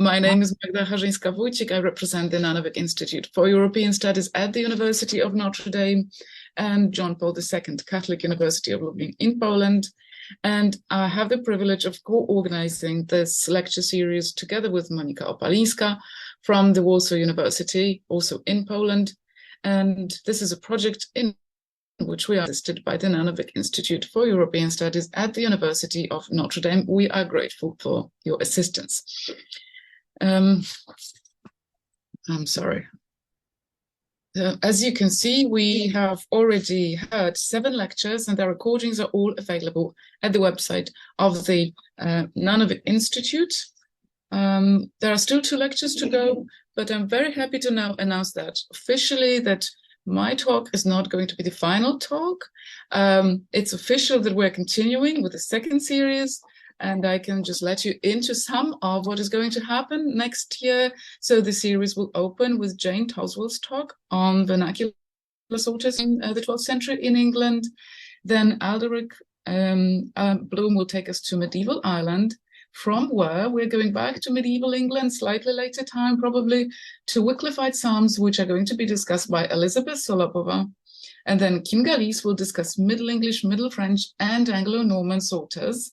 My name is Magda Harzyńska-Wójcik. I represent the Nanovic Institute for European Studies at the University of Notre Dame and John Paul II Catholic University of Lublin in Poland. And I have the privilege of co-organizing this lecture series together with Monika Opalińska from the Warsaw University, also in Poland. And this is a project in which we are assisted by the Nanovic Institute for European Studies at the University of Notre Dame. We are grateful for your assistance. I'm sorry. As you can see, we have already heard 7 lectures, and the recordings are all available at the website of the Nanovic Institute. There are still 2 lectures to go, but I'm very happy to now announce that officially that my talk is not going to be the final talk. It's official that we're continuing with the 2nd series, and I can just let you into some of what is going to happen next year. So the series will open with Jane Toswell's talk on vernacular sorters in the 12th century in England. Then Alderic Bloom will take us to medieval Ireland, from where we're going back to medieval England, slightly later time probably, to Wycliffite Psalms, which are going to be discussed by Elizabeth Solopova. And then Kim Galis will discuss Middle English, Middle French, and Anglo-Norman sorters.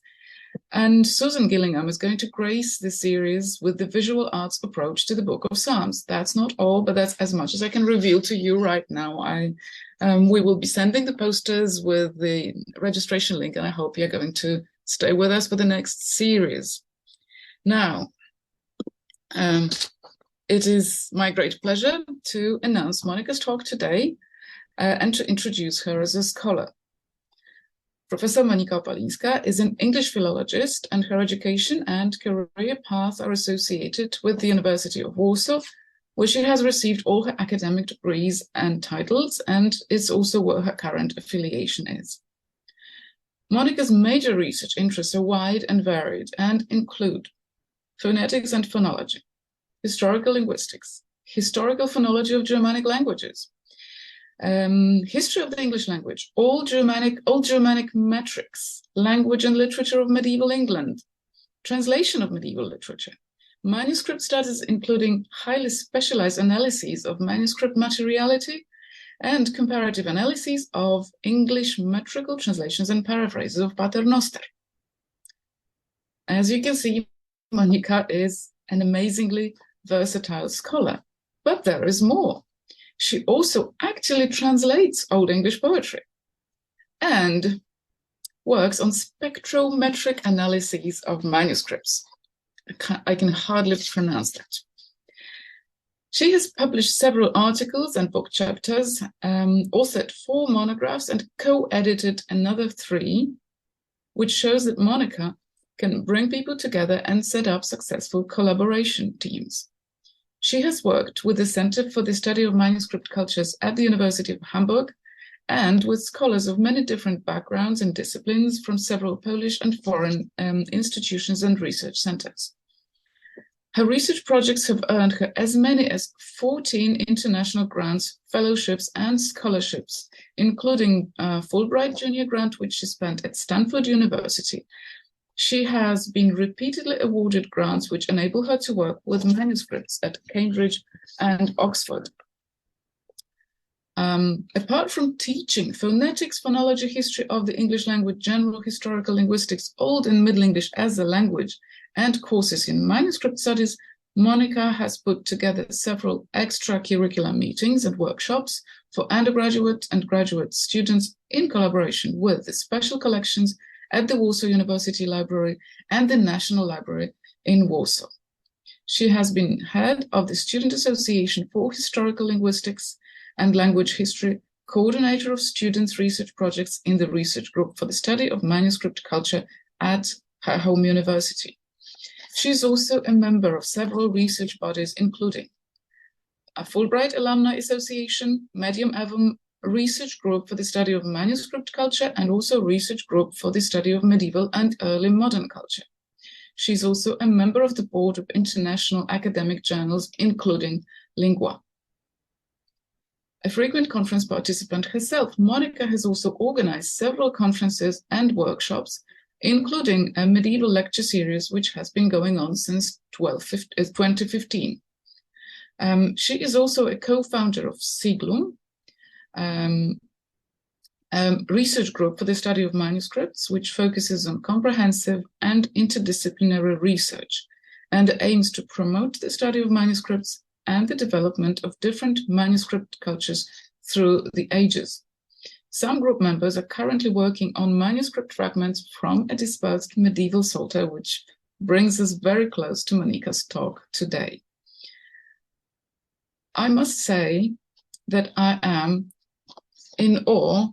And Susan Gillingham is going to grace the series with the visual arts approach to the Book of Psalms. That's not all, but that's as much as I can reveal to you right now. We will be sending the posters with the registration link, and I hope you're going to stay with us for the next series. Now, it is my great pleasure to announce Monika's talk today and to introduce her as a scholar. Professor Monika Opalińska is an English philologist, and her education and career path are associated with the University of Warsaw, where she has received all her academic degrees and titles, and it's also where her current affiliation is. Monika's major research interests are wide and varied and include phonetics and phonology, historical linguistics, historical phonology of Germanic languages, history of the English language, Old Germanic metrics, language and literature of medieval England, translation of medieval literature, manuscript studies including highly specialized analyses of manuscript materiality, and comparative analyses of English metrical translations and paraphrases of Paternoster. As you can see, Monika is an amazingly versatile scholar, but there is more. She also actually translates Old English poetry and works on spectrometric analyses of manuscripts. I can hardly pronounce that. She has published several articles and book chapters, authored 4 monographs, and co-edited another 3, which shows that Monika can bring people together and set up successful collaboration teams. She has worked with the Center for the Study of Manuscript Cultures at the University of Hamburg and with scholars of many different backgrounds and disciplines from several Polish and foreign institutions and research centers. Her research projects have earned her as many as 14 international grants, fellowships, and scholarships, including a Fulbright Junior Grant, which she spent at Stanford University. She has been repeatedly awarded grants which enable her to work with manuscripts at Cambridge and Oxford. Apart from teaching phonetics, phonology, history of the English language, general historical linguistics, Old and Middle English as a language, and courses in manuscript studies, Monika has put together several extracurricular meetings and workshops for undergraduate and graduate students in collaboration with the special collections at the Warsaw University Library and the National Library in Warsaw. She has been head of the Student Association for Historical Linguistics and Language History, coordinator of students' research projects in the research group for the study of manuscript culture at her home university. She is also a member of several research bodies, including a Fulbright Alumni Association, Medium Avum Research Group for the study of manuscript culture, and also Research Group for the study of medieval and early modern culture. She's also a member of the board of international academic journals, including Lingua. A frequent conference participant herself, Monika has also organized several conferences and workshops including a medieval lecture series which has been going on since 2015. She is also a co-founder of Siglum, research group for the study of manuscripts, which focuses on comprehensive and interdisciplinary research and aims to promote the study of manuscripts and the development of different manuscript cultures through the ages. Some group members are currently working on manuscript fragments from a dispersed medieval psalter, which brings us very close to Monika's talk today. I must say that I am in awe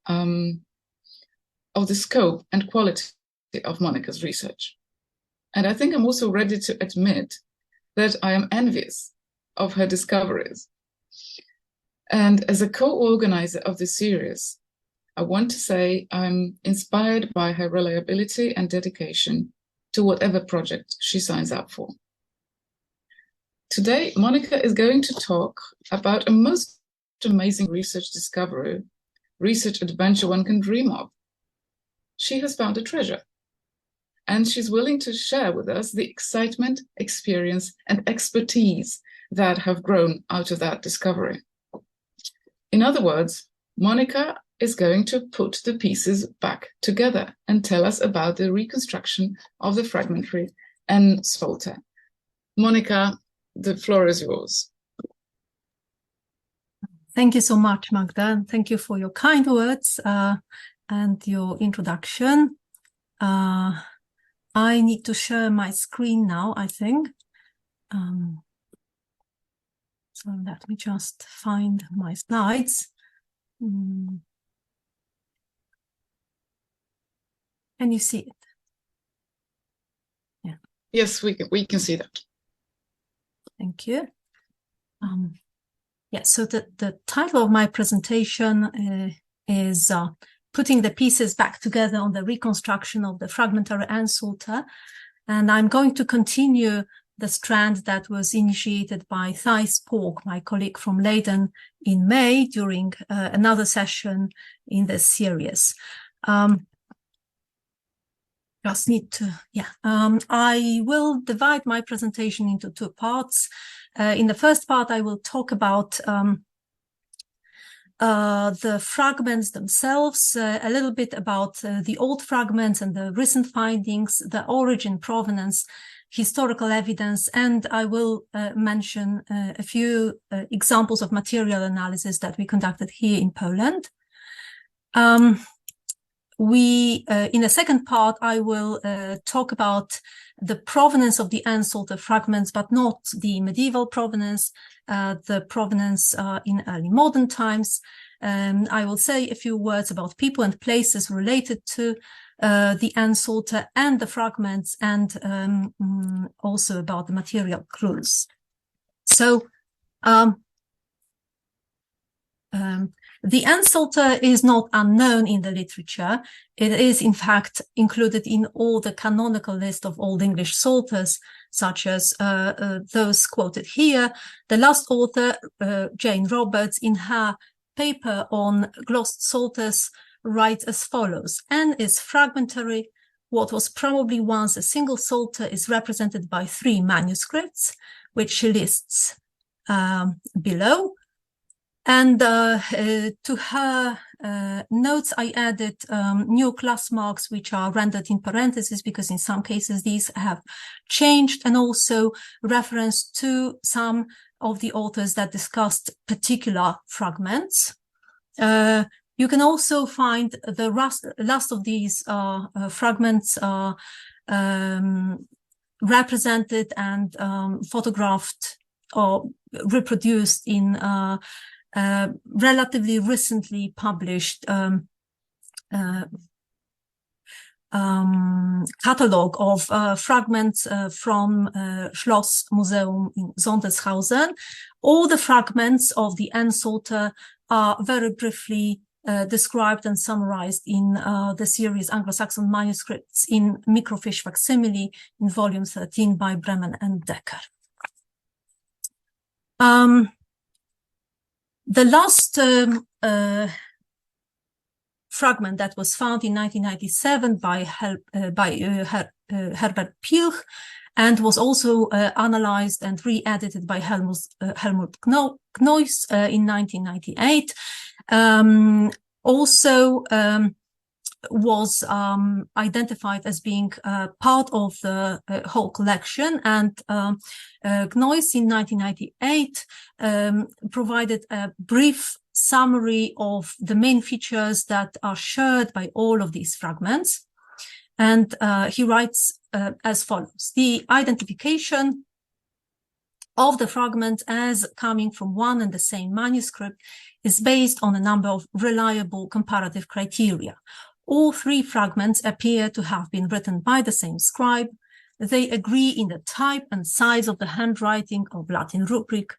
of the scope and quality of Monika's research. And I think I'm also ready to admit that I am envious of her discoveries. And as a co-organizer of the series, I want to say I'm inspired by her reliability and dedication to whatever project she signs up for. Today, Monika is going to talk about a most amazing research discovery, research adventure one can dream of. She has found a treasure, and she's willing to share with us the excitement, experience, and expertise that have grown out of that discovery. In other words, Monika is going to put the pieces back together and tell us about the reconstruction of the Fragmentary N-Psalter. Monika, the floor is yours. Thank you so much, Magda, and thank you for your kind words and your introduction. I need to share my screen now, I think. So let me just find my slides. Can you see it? Yeah. Yes, we can see that. Thank you. Yeah, so the title of my presentation is Putting the Pieces Back Together on the Reconstruction of the Fragmentary N-Psalter. And I'm going to continue the strand that was initiated by Thijs Polk, my colleague from Leiden, in May during another session in this series. Just need to, I will divide my presentation into two parts. In the first part, I will talk about the fragments themselves, a little bit about the old fragments and the recent findings, the origin, provenance, historical evidence, and I will mention a few examples of material analysis that we conducted here in Poland. In the second part, I will talk about the provenance of the N-Psalter fragments, but not the medieval provenance, the provenance in early modern times. I will say a few words about people and places related to the N-Psalter and the fragments, and also about the material clues. So, the N-Psalter is not unknown in the literature. It is, in fact, included in all the canonical list of Old English psalters, such as those quoted here. The last author, Jane Roberts, in her paper on glossed psalters, writes as follows: N is fragmentary. What was probably once a single psalter is represented by 3 manuscripts, which she lists below. And to her notes, I added new class marks, which are rendered in parentheses, because in some cases these have changed, and also reference to some of the authors that discussed particular fragments. You can also find the last of these fragments represented and photographed or reproduced in relatively recently published catalogue of fragments from Schloss Museum in Sondershausen. All the fragments of the N-Psalter are very briefly described and summarized in the series Anglo-Saxon Manuscripts in Microfiche Facsimile in volume 13 by Bremen and Decker. The last fragment that was found in 1997 by Herbert Pilch, and was also analyzed and re-edited by Helmut Knois in 1998. Also was identified as being part of the whole collection, and Knois in 1998 provided a brief summary of the main features that are shared by all of these fragments. And he writes as follows: the identification of the fragment as coming from one and the same manuscript is based on a number of reliable comparative criteria. All three fragments appear to have been written by the same scribe. They agree in the type and size of the handwriting of Latin rubric,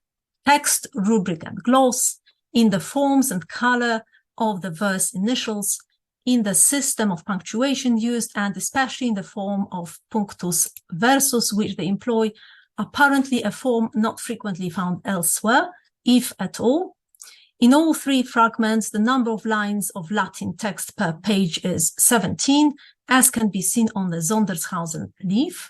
text, rubric, and gloss, in the forms and color of the verse initials, in the system of punctuation used, and especially in the form of punctus versus, which they employ, apparently a form not frequently found elsewhere, if at all. In all three fragments, the number of lines of Latin text per page is 17, as can be seen on the Sondershausen leaf,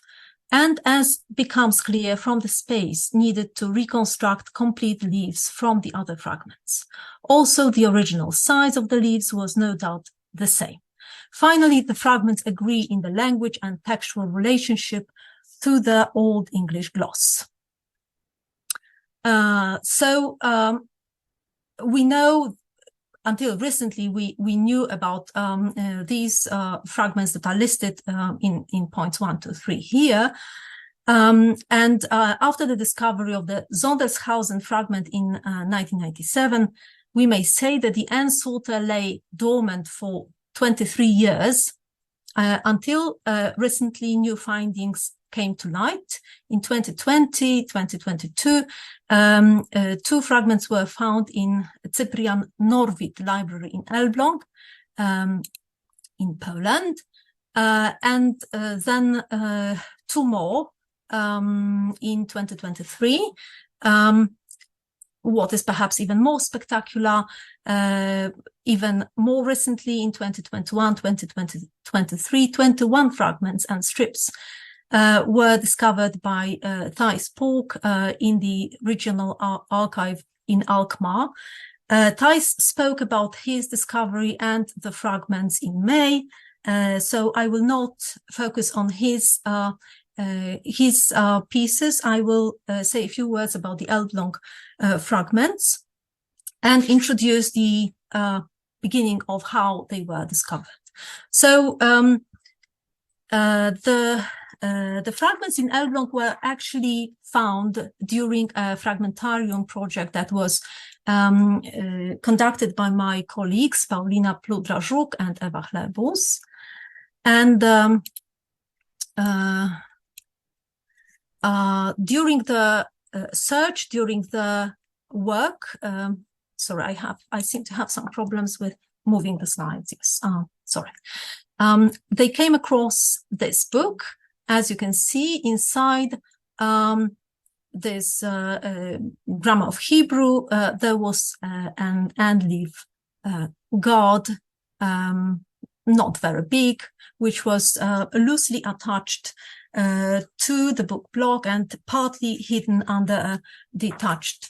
and as becomes clear from the space needed to reconstruct complete leaves from the other fragments. Also, the original size of the leaves was no doubt the same. Finally, the fragments agree in the language and textual relationship to the Old English gloss. We know, until recently, we knew about these fragments that are listed in points 1 to 3 here. And after the discovery of the Sondershausen fragment in 1997, we may say that the N-Psalter lay dormant for 23 years until recently new findings came to light. In 2020, 2022, two fragments were found in Cyprian Norwid Library in Elbląg, in Poland, and then two more in 2023. What is perhaps even more spectacular, even more recently in 2021, 2023, 21 fragments and strips were discovered by Thijs Polk in the regional archive in Alkmaar. Thijs spoke about his discovery and the fragments in May, so I will not focus on his pieces. I will say a few words about the Elbląg fragments and introduce the beginning of how they were discovered. So the fragments in Elbląg were actually found during a fragmentarium project that was conducted by my colleagues Paulina Pludra-Żuk and Eva Chlebus. And during the search, during the work, sorry, I seem to have some problems with moving the slides. Yes, sorry. They came across this book. As you can see inside this grammar of Hebrew, there was an end-leaf guard, not very big, which was loosely attached to the book block and partly hidden under a detached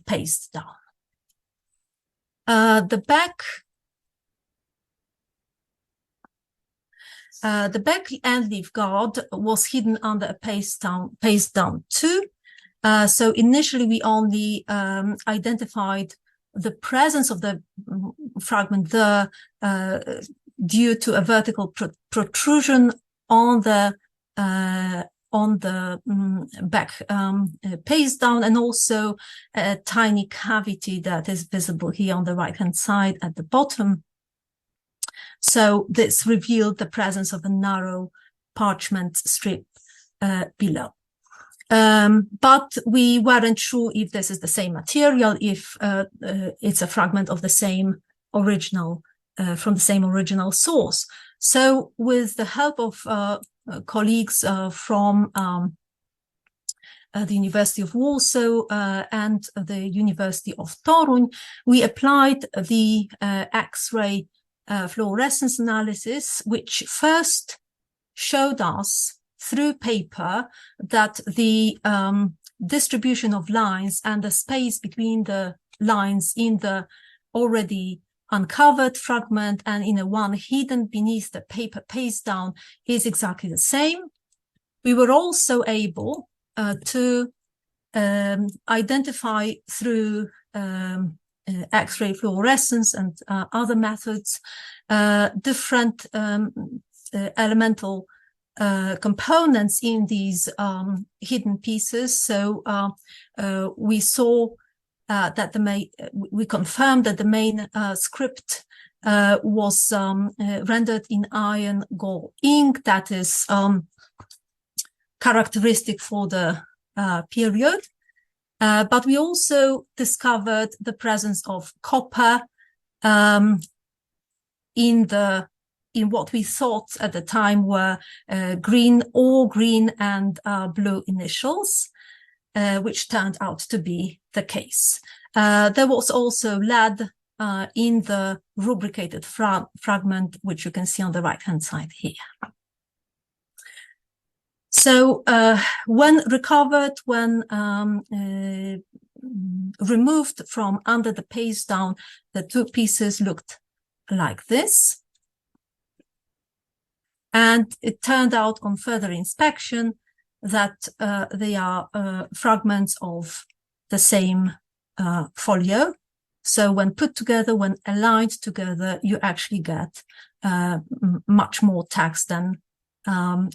paste down. The back end-leaf guard was hidden under a paste down too. So initially we only identified the presence of the fragment there due to a vertical protrusion on the back paste down, and also a tiny cavity that is visible here on the right-hand side at the bottom. So this revealed the presence of a narrow parchment strip below. But we weren't sure if this is the same material, if it's a fragment of the same original, from the same original source. So with the help of colleagues from the University of Warsaw and the University of Toruń, we applied the X-ray fluorescence analysis, which first showed us through paper that the distribution of lines and the space between the lines in the already uncovered fragment and in a one hidden beneath the paper paste down is exactly the same. We were also able to identify through X-ray fluorescence and other methods different elemental components in these hidden pieces. So we saw that we confirmed that the main script was rendered in iron gall ink, that is characteristic for the period. But we also discovered the presence of copper in what we thought at the time were green and blue initials, which turned out to be the case. There was also lead in the rubricated fragment, which you can see on the right-hand side here. So when recovered, when removed from under the paste down, the two pieces looked like this. And it turned out on further inspection that they are fragments of the same folio. So when put together, when aligned together, you actually get much more text than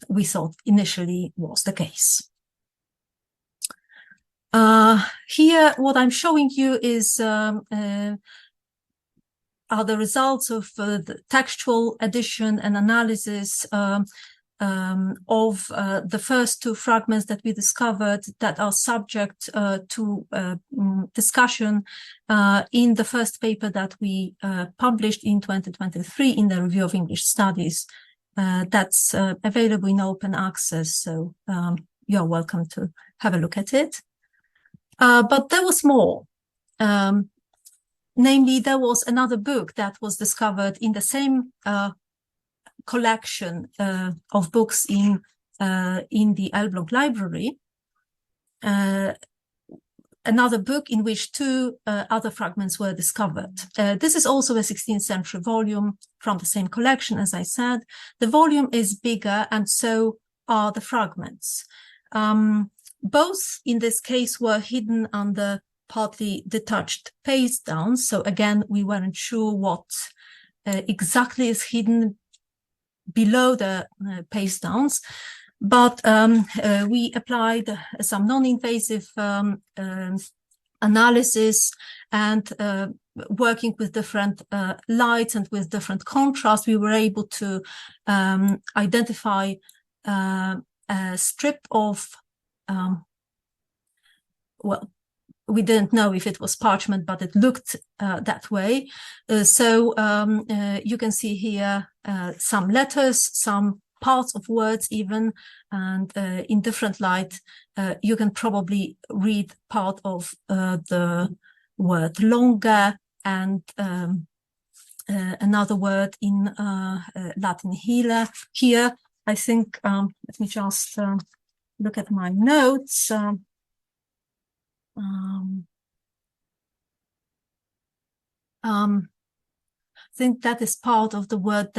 we thought initially was the case. Here, what I'm showing you is are the results of the textual addition and analysis of the first two fragments that we discovered that are subject to discussion in the first paper that we published in 2023 in the Review of English Studies. That's available in open access, so you're welcome to have a look at it. But there was more. Namely, there was another book that was discovered in the same collection of books in the Elbląg Library. Another book in which two other fragments were discovered. This is also a 16th century volume from the same collection, as I said. The volume is bigger, and so are the fragments. Both in this case were hidden under partly detached paste down. So again, we weren't sure what exactly is hidden below the paste downs. But we applied some non-invasive analysis and working with different lights and with different contrast, we were able to identify a strip of, well, we didn't know if it was parchment, but it looked that way. So you can see here some letters, some parts of words even, and in different light, you can probably read part of the word longer and another word in Latin here. I think, let me just look at my notes. I think that is part of the word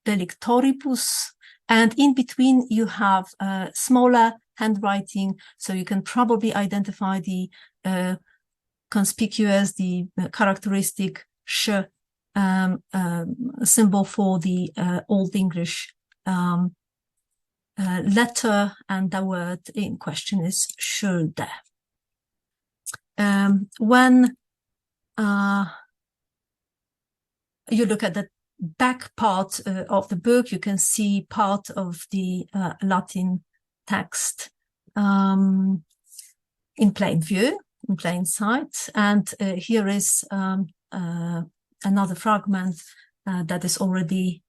delictoribus, and in between you have smaller handwriting, so you can probably identify the conspicuous, the characteristic sh symbol for the Old English letter, and the word in question is Schulde. When you look at the back part of the book, you can see part of the Latin text in plain view, in plain sight. And here is another fragment that is already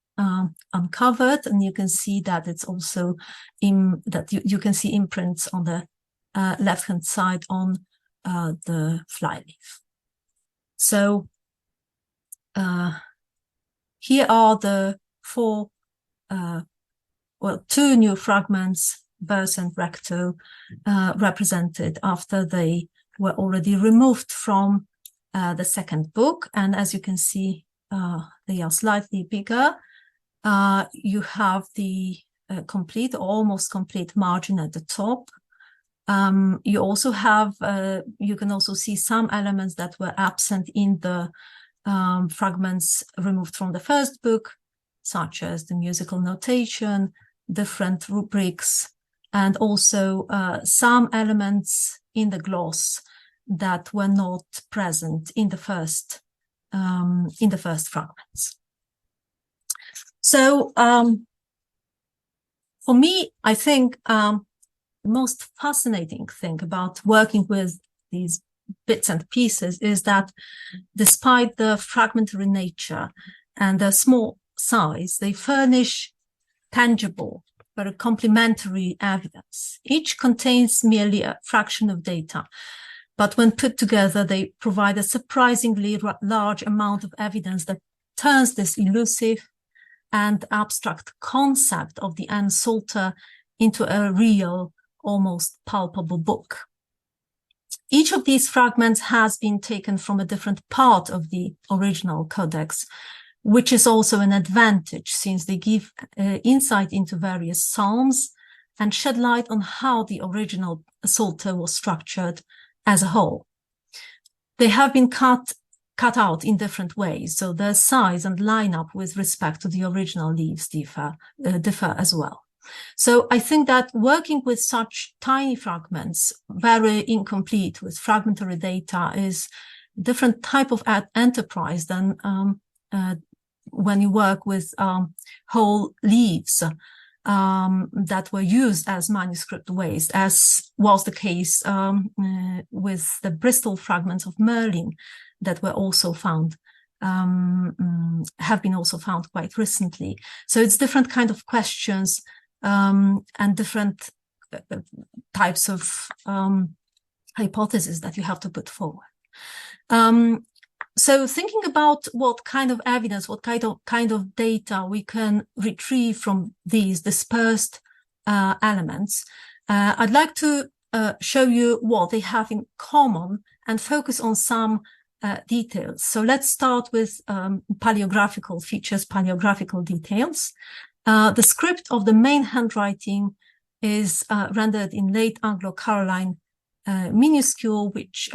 uncovered, and you can see that it's also that you can see imprints on the left-hand side on the flyleaf. So here are the two new fragments, verse and recto, represented after they were already removed from the second book. And as you can see, they are slightly bigger. You have the complete, almost complete margin at the top. You also have, you can also see some elements that were absent in the fragments removed from the first book, such as the musical notation, different rubrics, and also some elements in the gloss that were not present in the first fragments. So for me, I think the most fascinating thing about working with these bits and pieces is that despite the fragmentary nature and the small size, they furnish tangible, very complementary evidence. Each contains merely a fraction of data, but when put together, they provide a surprisingly large amount of evidence that turns this elusive and abstract concept of the N-Psalter into a real, almost palpable book. Each of these fragments has been taken from a different part of the original codex, which is also an advantage since they give insight into various psalms and shed light on how the original Psalter was structured as a whole. They have been cut out in different ways, so their size and lineup with respect to the original leaves differ as well. So I think that working with such tiny fragments, very incomplete with fragmentary data, is a different type of enterprise than when you work with whole leaves that were used as manuscript waste, as was the case with the Bristol fragments of Merlin that were also found, have been also found quite recently. So it's different kind of questions and different types of hypotheses that you have to put forward. So thinking about what kind of evidence, what kind of data we can retrieve from these dispersed elements, I'd like to show you what they have in common and focus on some details. So let's start with paleographical features, paleographical details. The script of the main handwriting is rendered in late Anglo-Caroline minuscule, which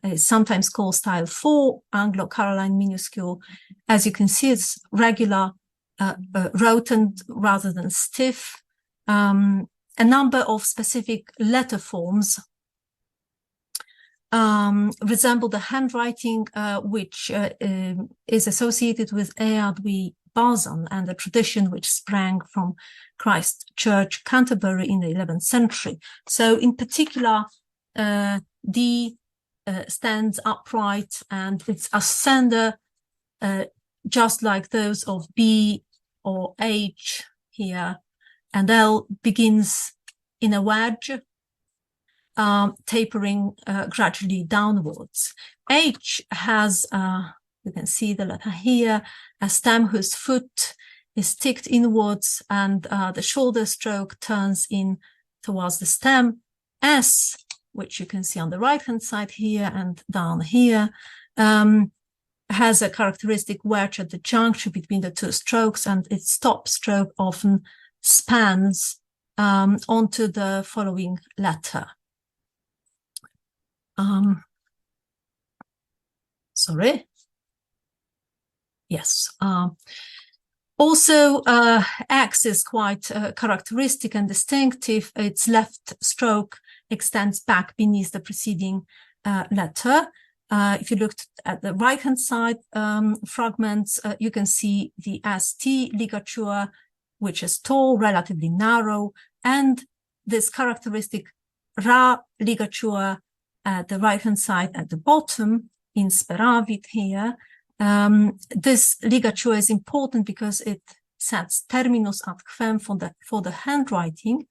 is sometimes called style 4 Anglo-Caroline minuscule. As you can see, it's regular, rotund rather than stiff. A number of specific letter forms resemble the handwriting which is associated with Eadwy Bazan and a tradition which sprang from Christ Church, Canterbury in the 11th century. So in particular, D stands upright and its ascender, just like those of B or H here, and L begins in a wedge, tapering gradually downwards. H has, you can see the letter here, a stem whose foot is ticked inwards and the shoulder stroke turns in towards the stem. S, which you can see on the right-hand side here and down here, has a characteristic wedge at the juncture between the two strokes, and its stop stroke often spans onto the following letter. Sorry. Yes. Also, X is quite characteristic and distinctive. Its left stroke extends back beneath the preceding letter. If you looked at the right-hand side fragments, you can see the ST ligature, which is tall, relatively narrow, and this characteristic Ra ligature at the right-hand side at the bottom, insperavit here. This ligature is important because it sets terminus ad quem for the handwriting,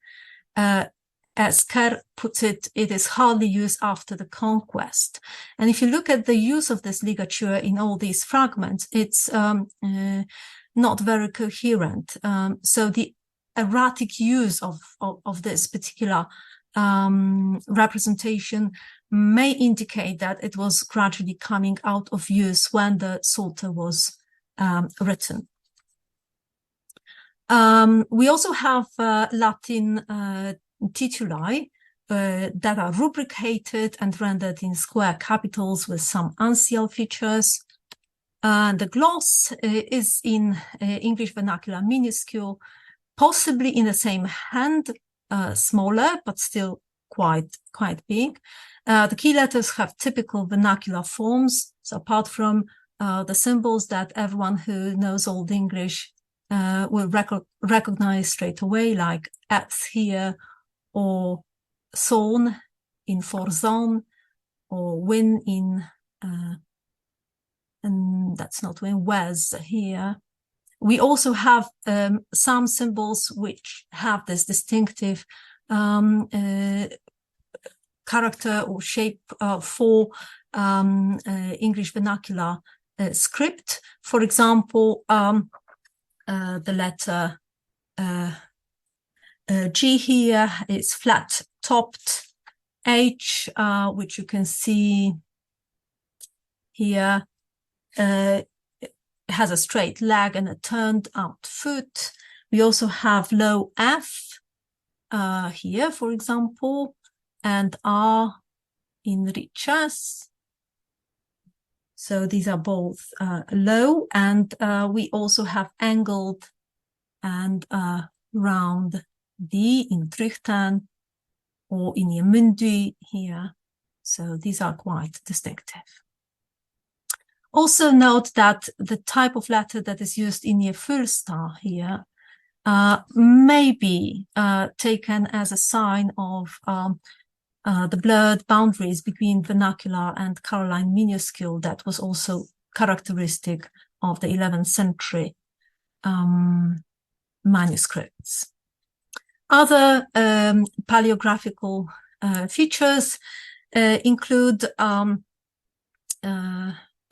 as Kerr puts it, it is hardly used after the conquest. And if you look at the use of this ligature in all these fragments, it's not very coherent. So the erratic use of this particular representation may indicate that it was gradually coming out of use when the Psalter was written. We also have Latin tituli that are rubricated and rendered in square capitals with some uncial features. The gloss is in English vernacular minuscule, possibly in the same hand, smaller, but still quite big. The key letters have typical vernacular forms. So apart from the symbols that everyone who knows Old English will recognize straight away, like eth here, or son in forzon, or win in, and that's not win, wes here. We also have some symbols which have this distinctive character or shape for English vernacular script. For example, the letter G here is flat-topped. H, which you can see here, has a straight leg and a turned out foot. We also have low F here, for example, and R in riches. So these are both low, and we also have angled and round D in Trichten or in Yemundi here. So these are quite distinctive. Also note that the type of letter that is used in the full star here may be taken as a sign of the blurred boundaries between vernacular and Caroline minuscule that was also characteristic of the 11th century manuscripts. Other paleographical features include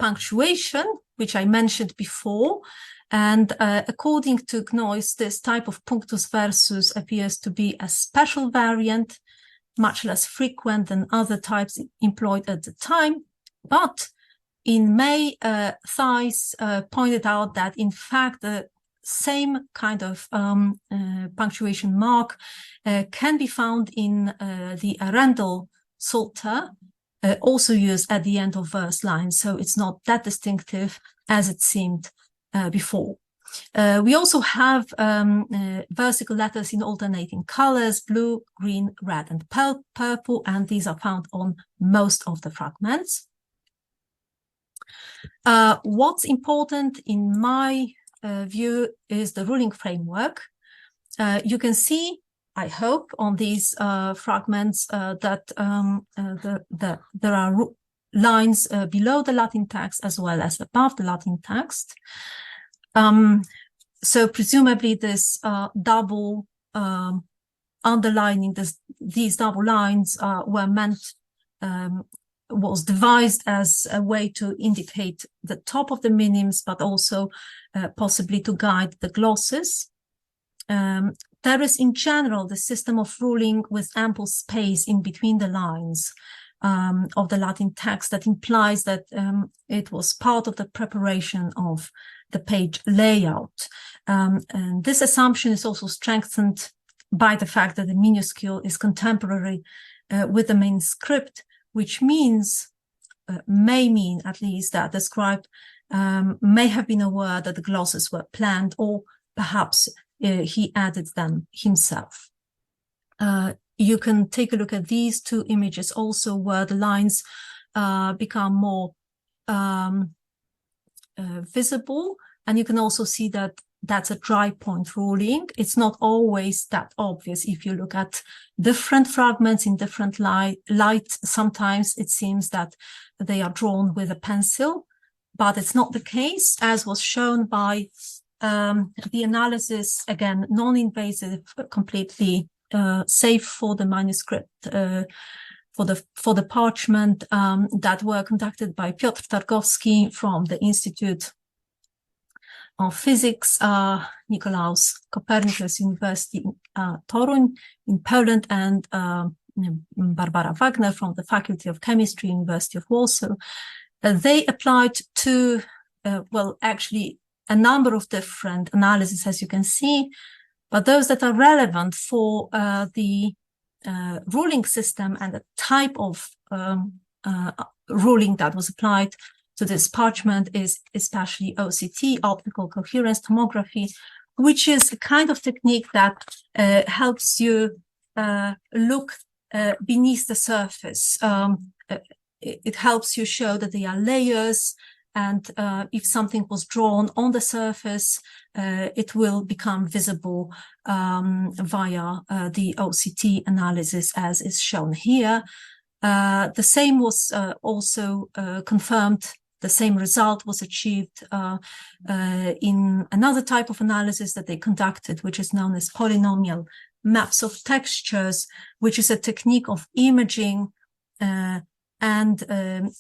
punctuation, which I mentioned before, and according to Gnois, this type of punctus versus appears to be a special variant, much less frequent than other types employed at the time. But in May, Theis pointed out that in fact the same kind of punctuation mark can be found in the Arundel Psalter, also used at the end of verse lines. So it's not that distinctive as it seemed before. We also have versicle letters in alternating colors, blue, green, red, and purple, and these are found on most of the fragments. What's important in my view is the ruling framework. You can see, I hope, on these fragments that there are lines below the Latin text as well as above the Latin text. So presumably this double underlining, these double lines were meant, was devised as a way to indicate the top of the minims, but also possibly to guide the glosses. There is in general the system of ruling with ample space in between the lines of the Latin text that implies that it was part of the preparation of the page layout. And this assumption is also strengthened by the fact that the minuscule is contemporary with the main script, which means, may mean at least, that the scribe may have been aware that the glosses were planned, or perhaps he added them himself. You can take a look at these two images also, where the lines become more visible, and you can also see that that's a dry point ruling. It's not always that obvious. If you look at different fragments in different light, sometimes it seems that they are drawn with a pencil, but it's not the case, as was shown by the analysis, again, non-invasive, completely save for the manuscript, for the parchment, that were conducted by Piotr Tarkowski from the Institute of Physics, Nicolaus Copernicus University Toruń in Poland, and Barbara Wagner from the Faculty of Chemistry, University of Warsaw. They applied to, well, actually a number of different analyses, as you can see, but those that are relevant for the ruling system and the type of ruling that was applied to this parchment is especially OCT, optical coherence tomography, which is a kind of technique that helps you look beneath the surface. It helps you show that there are layers, and if something was drawn on the surface, it will become visible via the OCT analysis, as is shown here. The same was also confirmed. The same result was achieved in another type of analysis that they conducted, which is known as polynomial maps of textures, which is a technique of imaging and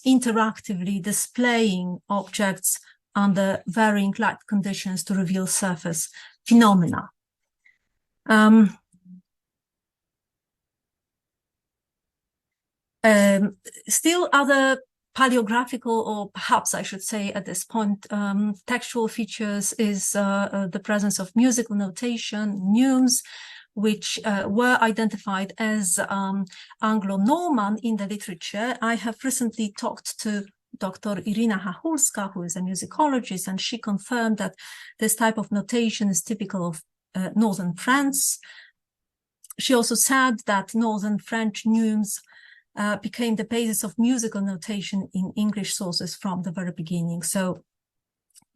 interactively displaying objects under varying light conditions to reveal surface phenomena. Still other paleographical, or perhaps I should say at this point, textual features is the presence of musical notation, neumes, which were identified as Anglo-Norman in the literature. I have recently talked to Dr. Irina Hachulska, who is a musicologist, and she confirmed that this type of notation is typical of Northern France. She also said that Northern French neumes became the basis of musical notation in English sources from the very beginning. So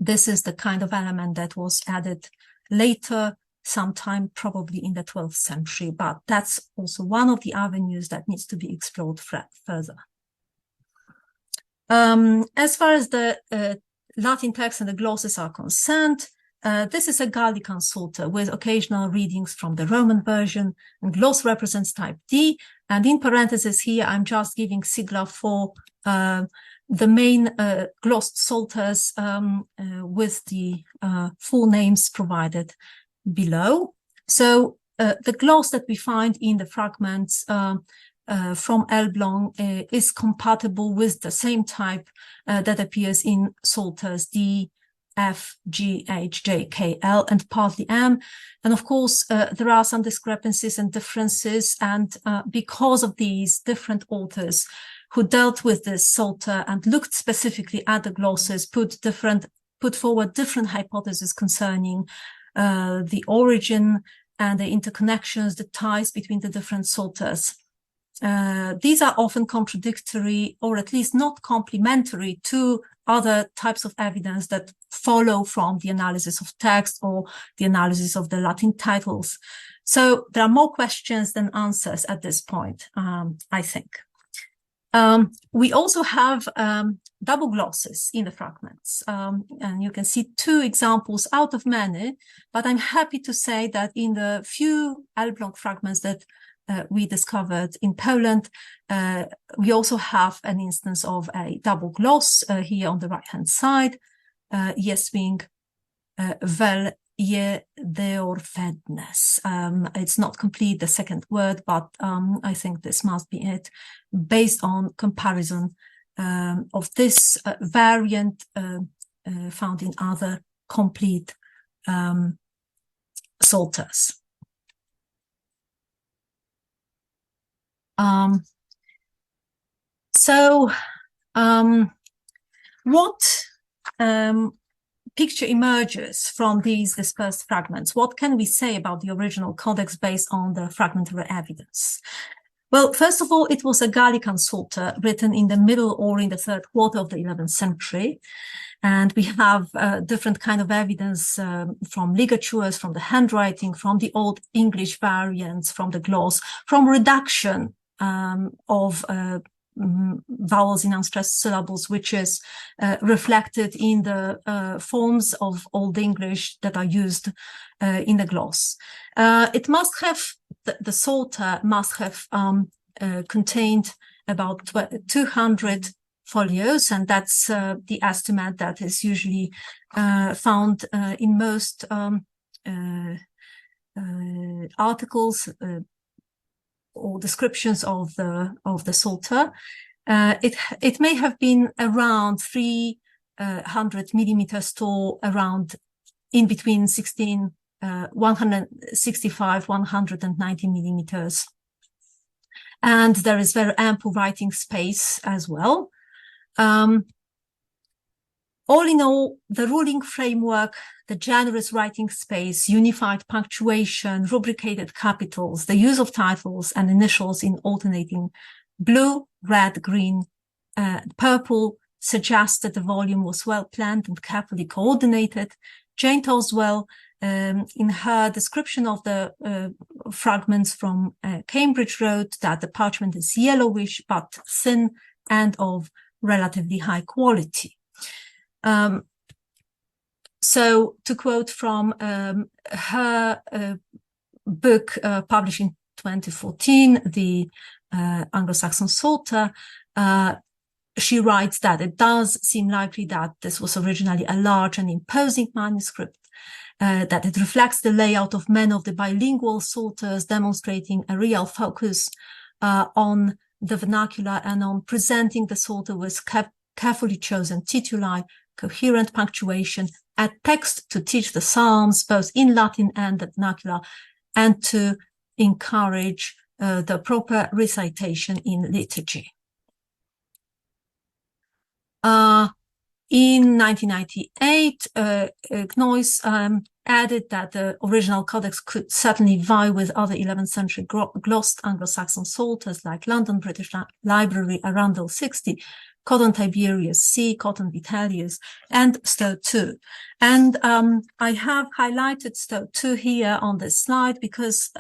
this is the kind of element that was added later, sometime probably in the 12th century, but that's also one of the avenues that needs to be explored further. As far as the Latin text and the glosses are concerned, this is a Gallican Psalter with occasional readings from the Roman version, and gloss represents type D. And in parentheses here, I'm just giving sigla for the main glossed psalters with the full names provided below. So the gloss that we find in the fragments from Elbląg is compatible with the same type that appears in psalters D, F, G, H, J, K, L, and partly M. And of course, there are some discrepancies and differences. And because of these, different authors who dealt with this psalter and looked specifically at the glosses put forward different hypotheses concerning the origin and the interconnections, the ties between the different psalters. These are often contradictory, or at least not complementary to other types of evidence that follow from the analysis of text or the analysis of the Latin titles. So there are more questions than answers at this point, I think. We also have double glosses in the fragments, and you can see two examples out of many, but I'm happy to say that in the few Elbląg fragments that we discovered in Poland, we also have an instance of a double gloss here on the right-hand side, Jeswing vel je deorfednes. It's not complete, the second word, but I think this must be it, based on comparison of this variant found in other complete psalters. What picture emerges from these dispersed fragments? What can we say about the original codex based on the fragmentary evidence? Well, first of all, it was a Gallican Psalter written in the middle or in the third quarter of the 11th century. And we have different kind of evidence from ligatures, from the handwriting, from the Old English variants, from the gloss, from reduction of vowels in unstressed syllables, which is reflected in the forms of Old English that are used in the gloss. It must have the Psalter must have contained about 200 folios, and that's the estimate that is usually found in most articles or descriptions of the Psalter. It may have been around 300 millimeters tall, around in between 190 millimeters. And there is very ample writing space as well. All in all, the ruling framework, the generous writing space, unified punctuation, rubricated capitals, the use of titles and initials in alternating blue, red, green, purple suggests that the volume was well planned and carefully coordinated. Jane Toswell, in her description of the fragments from Cambridge, wrote that the parchment is yellowish but thin and of relatively high quality. So to quote from her book published in 2014, the Anglo-Saxon Psalter, she writes that it does seem likely that this was originally a large and imposing manuscript, that it reflects the layout of many of the bilingual psalters, demonstrating a real focus on the vernacular and on presenting the psalter with carefully chosen tituli, coherent punctuation, a text to teach the psalms both in Latin and the vernacular, and to encourage the proper recitation in liturgy. In 1998, Gnois added that the original codex could certainly vie with other 11th century glossed Anglo-Saxon psalters like London British Library Arundel 60, Cotton Tiberius C, Cotton Vitellius, and Stowe 2. And I have highlighted Stowe 2 here on this slide because,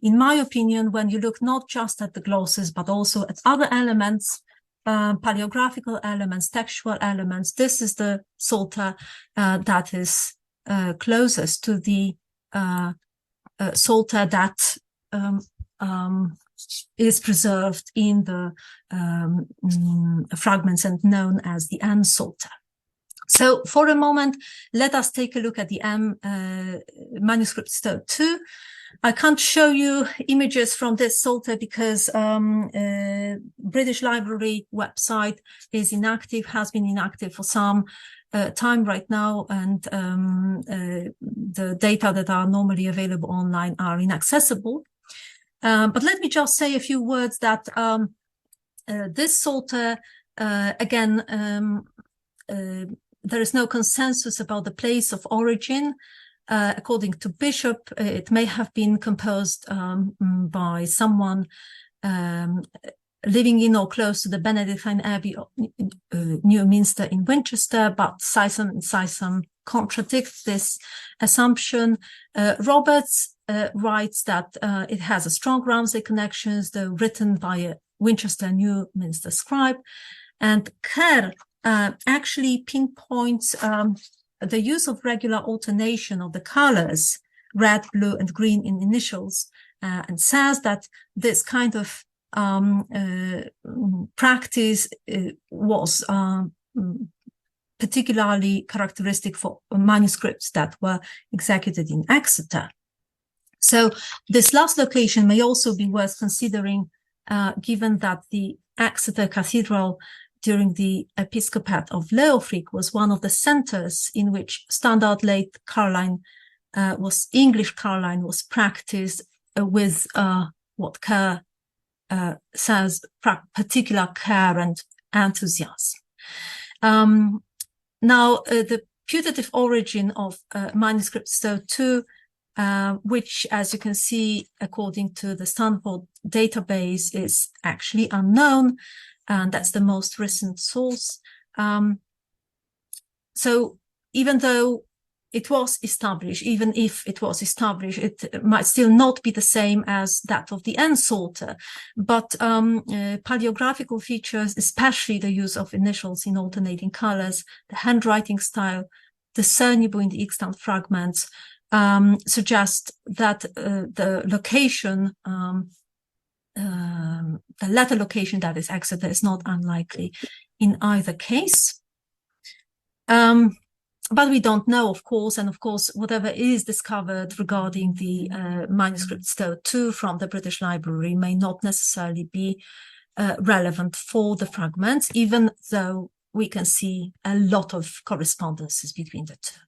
in my opinion, when you look not just at the glosses, but also at other elements, paleographical elements, textual elements, this is the Psalter that is closest to the Psalter that is preserved in the fragments and known as the N-Psalter. So for a moment, let us take a look at the manuscript Stowe 2. I can't show you images from this Psalter because British Library website is inactive, has been inactive for some time right now, and the data that are normally available online are inaccessible. But let me just say a few words that this Psalter, again, there is no consensus about the place of origin. According to Bishop, it may have been composed by someone living in or close to the Benedictine Abbey of Newminster in Winchester, but Sison and Sison contradict this assumption. Roberts writes that it has a strong Ramsey connections, though written by a Winchester Newminster scribe. And Kerr actually pinpoints the use of regular alternation of the colors, red, blue, and green in initials, and says that this kind of practice was particularly characteristic for manuscripts that were executed in Exeter. So this last location may also be worth considering, given that the Exeter Cathedral during the episcopate of Leofric was one of the centers in which standard late Caroline English Caroline was practiced with what Kerr says particular care and enthusiasm. Now, the putative origin of manuscript Stowe 2, which, as you can see, according to the Stanford database, is actually unknown, and that's the most recent source. So even though it was established, even if it was established, it might still not be the same as that of the N-Psalter. But paleographical features, especially the use of initials in alternating colors, the handwriting style, discernible in the extant fragments, suggest that the location, the latter location, that is Exeter, is not unlikely in either case. But we don't know, of course, and of course, whatever is discovered regarding the manuscript Stowe 2 from the British Library may not necessarily be relevant for the fragments, even though we can see a lot of correspondences between the two.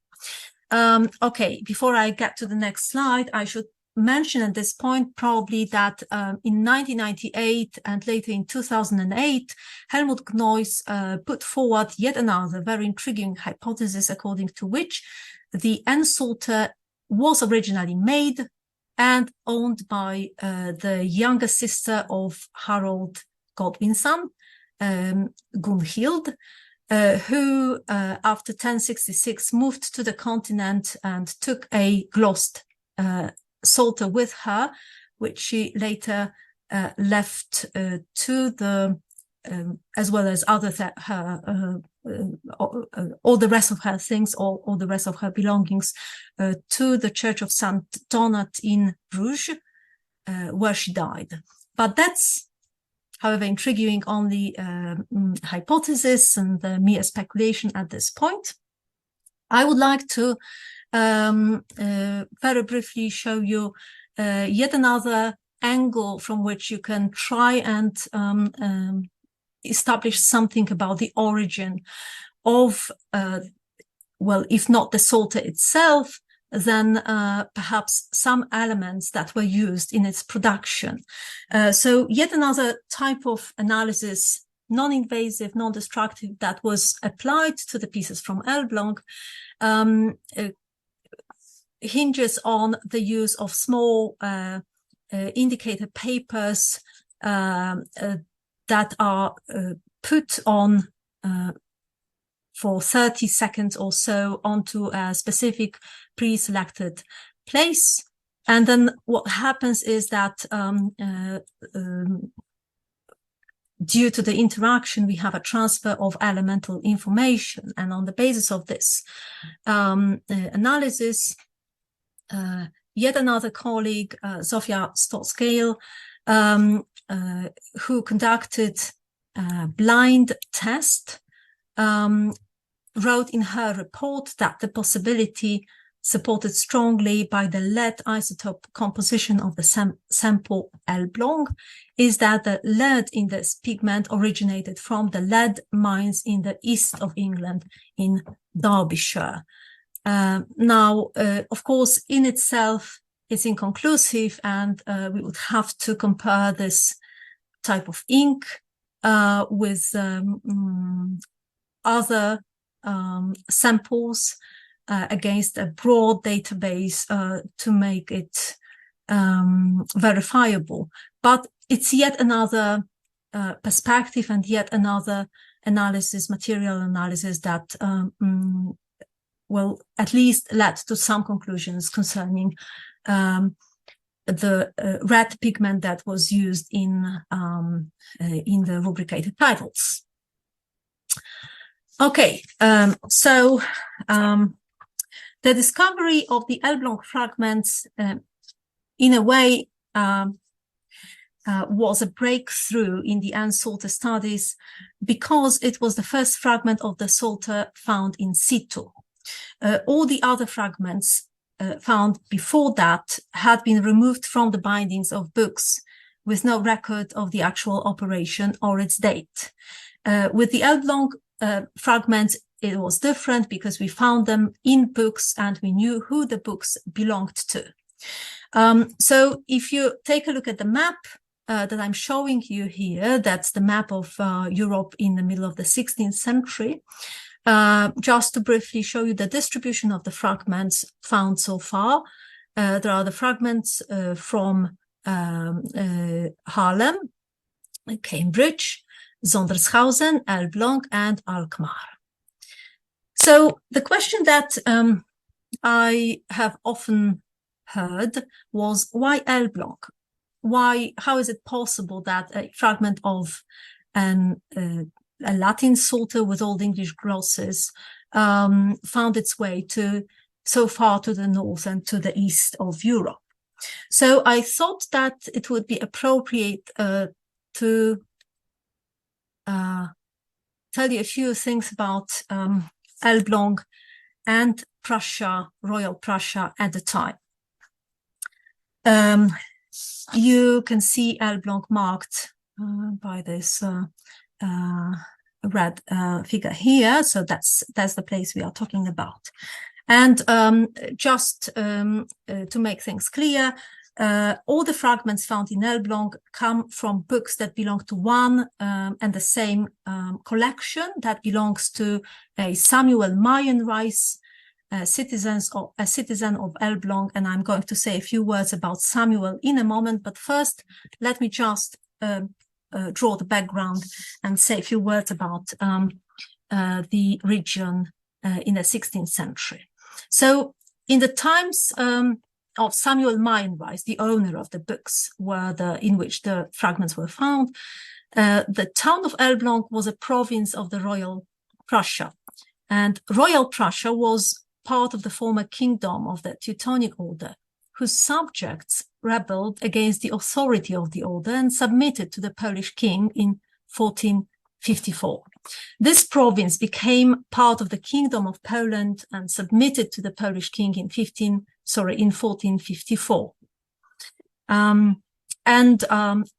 Okay, before I get to the next slide, I should mention at this point probably that in 1998 and later in 2008, Helmut Gnois put forward yet another very intriguing hypothesis, according to which the N-Psalter was originally made and owned by the younger sister of Harold Godwin's son, Gunhild, who after 1066 moved to the continent and took a glossed Psalter with her, which she later left to the, as well as other all the rest of her things, all the rest of her belongings, to the Church of Saint Donat in Bruges, where she died. But that's, however, intriguing only hypothesis and mere speculation at this point. I would like to very briefly show you yet another angle from which you can try and establish something about the origin of, well, if not the Psalter itself, then perhaps some elements that were used in its production. So yet another type of analysis, non-invasive, non-destructive, that was applied to the pieces from Elbląg, hinges on the use of small indicator papers that are put on for 30 seconds or so onto a specific pre-selected place. And then what happens is that due to the interaction, we have a transfer of elemental information. And on the basis of this analysis, yet another colleague, Zofia Stotz-Gale, who conducted a blind test, wrote in her report that the possibility, supported strongly by the lead isotope composition of the sample Elbląg, is that the lead in this pigment originated from the lead mines in the east of England in Derbyshire. Now, of course, in itself, it's inconclusive, and we would have to compare this type of ink with other samples against a broad database to make it verifiable. But it's yet another perspective and yet another analysis, material analysis that well, at least led to some conclusions concerning the red pigment that was used in the rubricated titles. Okay, so the discovery of the Elbląg fragments, in a way, was a breakthrough in the N-Psalter studies because it was the first fragment of the Psalter found in situ. All the other fragments found before that had been removed from the bindings of books with no record of the actual operation or its date. With the Elbląg fragments, it was different because we found them in books and we knew who the books belonged to. So if you take a look at the map that I'm showing you here, that's the map of Europe in the middle of the 16th century. Just to briefly show you the distribution of the fragments found so far. There are the fragments from Haarlem, Cambridge, Sondershausen, Elbląg, and Alkmaar. So the question that I have often heard was, why Elbląg? How is it possible that a fragment of a Latin Psalter with Old English glosses found its way to so far to the north and to the east of Europe. So I thought that it would be appropriate to tell you a few things about Elbląg and Prussia, Royal Prussia at the time. You can see Elbląg marked by this red figure here. So that's the place we are talking about. And just to make things clear, all the fragments found in Elbląg come from books that belong to one and the same collection that belongs to a Samuel Mayenreis, a citizen of Elbląg, and I'm going to say a few words about Samuel in a moment. But first, let me just draw the background and say a few words about the region in the 16th century. So in the times of Samuel Mayenreis, the owner of the books in which the fragments were found, the town of Elbląg was a province of the Royal Prussia. And Royal Prussia was part of the former kingdom of the Teutonic Order, whose subjects rebelled against the authority of the order and submitted to the Polish king in 1454. This province became part of the Kingdom of Poland and submitted to the Polish king in 1454.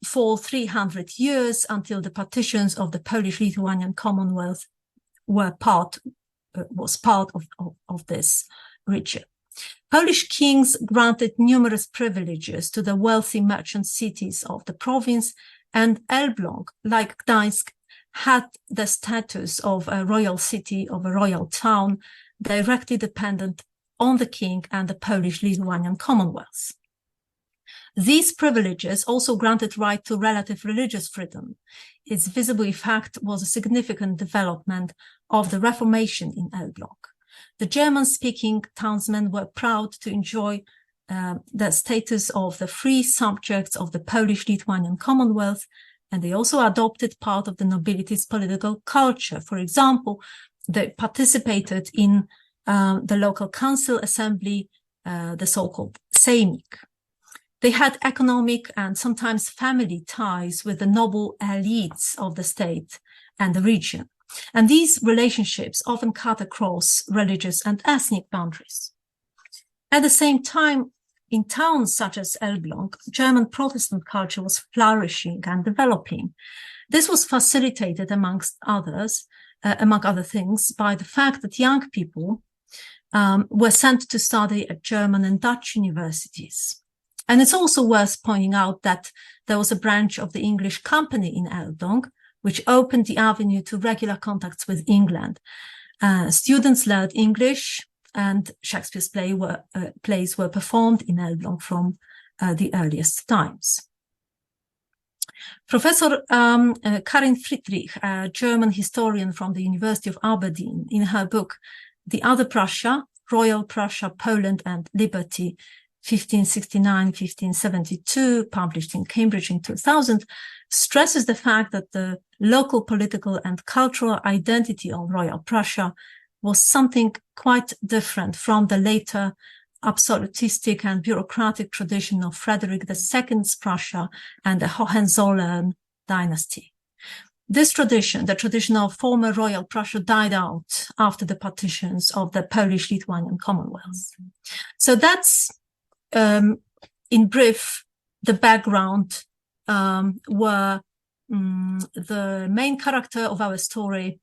For 300 years, until the partitions of the Polish-Lithuanian Commonwealth was part of this region. Polish kings granted numerous privileges to the wealthy merchant cities of the province, and Elbląg, like Gdańsk, had the status of a royal city, of a royal town, directly dependent on the king and the Polish-Lithuanian Commonwealth. These privileges also granted right to relative religious freedom. Its visible effect was a significant development of the Reformation in Elbląg. The German-speaking townsmen were proud to enjoy the status of the free subjects of the Polish-Lithuanian Commonwealth, and they also adopted part of the nobility's political culture. For example, they participated in the local council assembly, the so-called Sejmik. They had economic and sometimes family ties with the noble elites of the state and the region. And these relationships often cut across religious and ethnic boundaries. At the same time, in towns such as Elbląg, German Protestant culture was flourishing and developing. This was facilitated, among other things, by the fact that young people were sent to study at German and Dutch universities. And it's also worth pointing out that there was a branch of the English company in Elbląg, which opened the avenue to regular contacts with England. Students learned English, and Shakespeare's plays were performed in Elbląg from the earliest times. Professor Karin Friedrich, a German historian from the University of Aberdeen, in her book, The Other Prussia, Royal Prussia, Poland and Liberty, 1569-1572, published in Cambridge in 2000, stresses the fact that the local political and cultural identity of Royal Prussia was something quite different from the later absolutistic and bureaucratic tradition of Frederick II's Prussia and the Hohenzollern dynasty. This tradition, the tradition of former Royal Prussia, died out after the partitions of the Polish-Lithuanian Commonwealth. So that's, in brief, the background where the main character of our story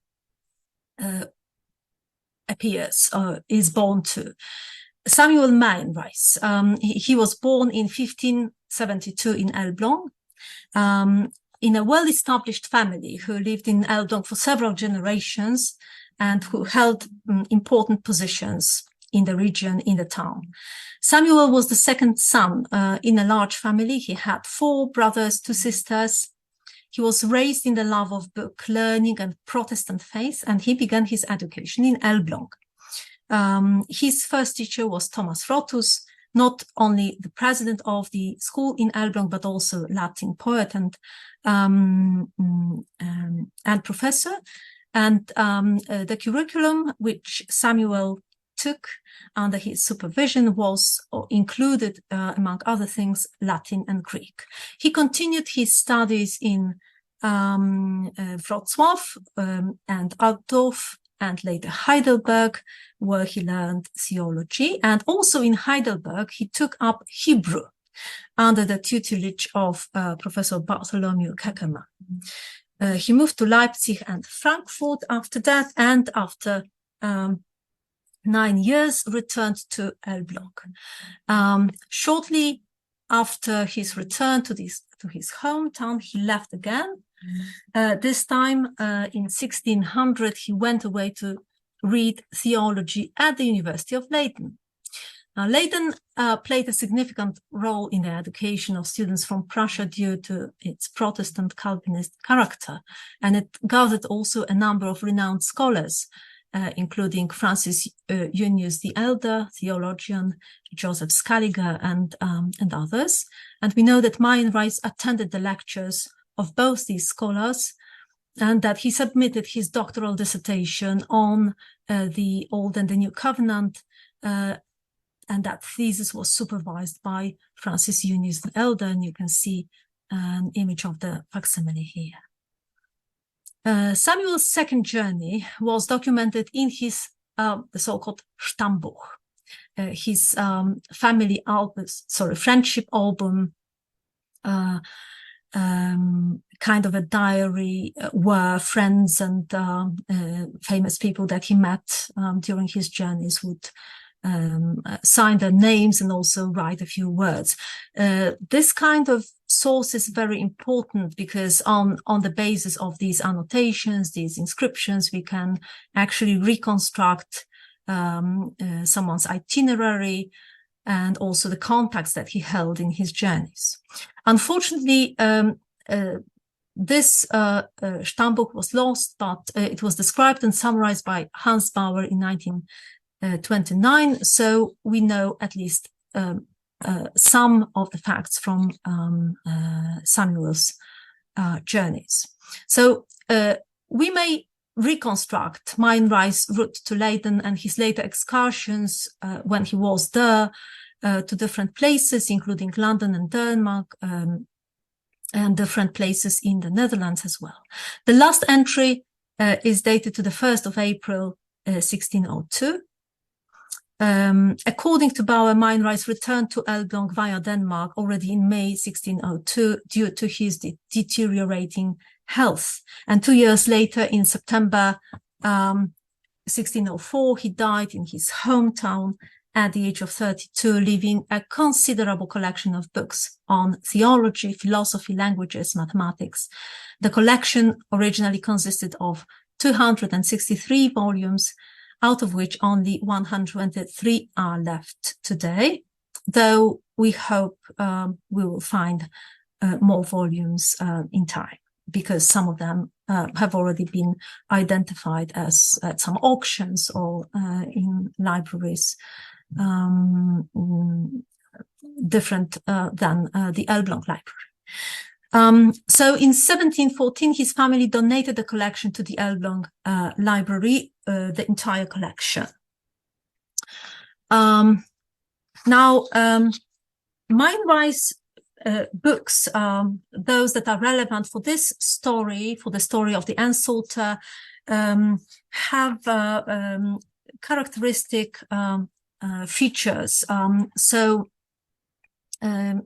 appears, is born to. Samuel Mayenreis. He was born in 1572 in Elbląg, in a well-established family who lived in Elbląg for several generations and who held important positions in the region, in the town. Samuel was the second son in a large family. He had 4 brothers, 2 sisters. He was raised in the love of book learning and Protestant faith, and he began his education in Elbląg. His first teacher was Thomas Rotus, not only the president of the school in Elbląg, but also Latin poet and professor. And the curriculum which Samuel took under his supervision was included, among other things, Latin and Greek. He continued his studies in Wrocław and Altdorf, and later Heidelberg, where he learned theology. And also in Heidelberg, he took up Hebrew under the tutelage of Professor Bartholomew Keckermann. He moved to Leipzig and Frankfurt after that, and after 9 years returned to Elbląg. Shortly after his return to his hometown, he left again. This time in 1600, he went away to read theology at the University of Leiden. Now, Leiden played a significant role in the education of students from Prussia due to its Protestant Calvinist character, and it gathered also a number of renowned scholars, including Francis Junius the Elder, theologian, Joseph Scaliger, and others. And we know that Meienreis attended the lectures of both these scholars, and that he submitted his doctoral dissertation on the Old and the New Covenant, and that thesis was supervised by Francis Junius the Elder, and you can see an image of the facsimile here. Samuel's second journey was documented in his the so-called Stammbuch, his family album, friendship album, kind of a diary where friends and famous people that he met during his journeys would sign their names and also write a few words. This kind of source is very important because on the basis of these annotations, these inscriptions, we can actually reconstruct someone's itinerary and also the contacts that he held in his journeys. Unfortunately, this Stammbuch was lost, but it was described and summarized by Hans Bauer in 1929, so we know at least some of the facts from Samuel's journeys. So we may reconstruct Meienreis' route to Leiden and his later excursions when he was there to different places, including London and Denmark, and different places in the Netherlands as well. The last entry is dated to the 1st of April, 1602. According to Bauer, Meienreis returned to Elbląg via Denmark already in May 1602 due to his deteriorating health. And 2 years later, in September 1604, he died in his hometown at the age of 32, leaving a considerable collection of books on theology, philosophy, languages, mathematics. The collection originally consisted of 263 volumes, out of which only 123 are left today, though we hope we will find more volumes in time, because some of them have already been identified as at some auctions or in libraries different than the Elbląg Library. So in 1714, his family donated the collection to the Elbląg Library, the entire collection. Now, Meienreis' books, those that are relevant for this story, for the story of the N-Psalter, have characteristic features.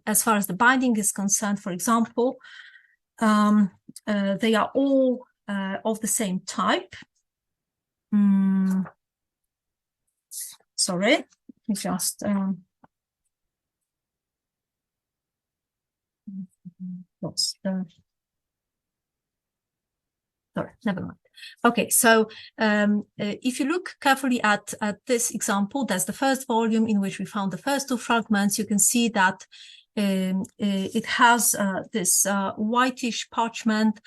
As far as the binding is concerned, for example, they are all of the same type. Sorry, let me just lost the. Sorry, never mind. Okay, so if you look carefully at this example, that's the first volume in which we found the first two fragments. You can see that it has this whitish parchment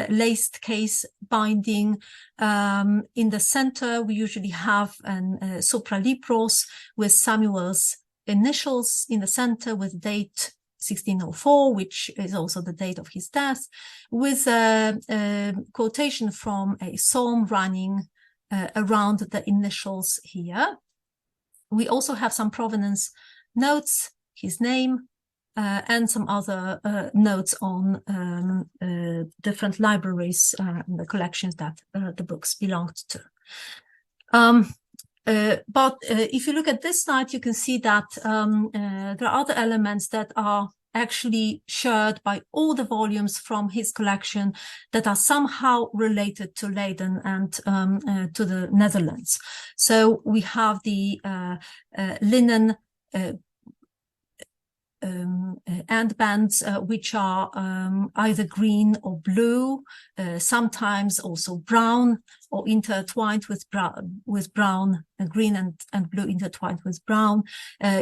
laced case binding. In the center, we usually have an supralibros with Samuel's initials in the center with date 1604, which is also the date of his death, with a quotation from a psalm running around the initials here. we also have some provenance notes, his name, and some other notes on different libraries and the collections that the books belonged to. But if you look at this slide, you can see that there are other elements that are actually shared by all the volumes from his collection that are somehow related to Leiden and to the Netherlands. So we have the linen endbands, which are either green or blue, sometimes also brown or intertwined with brown, green and blue intertwined with brown.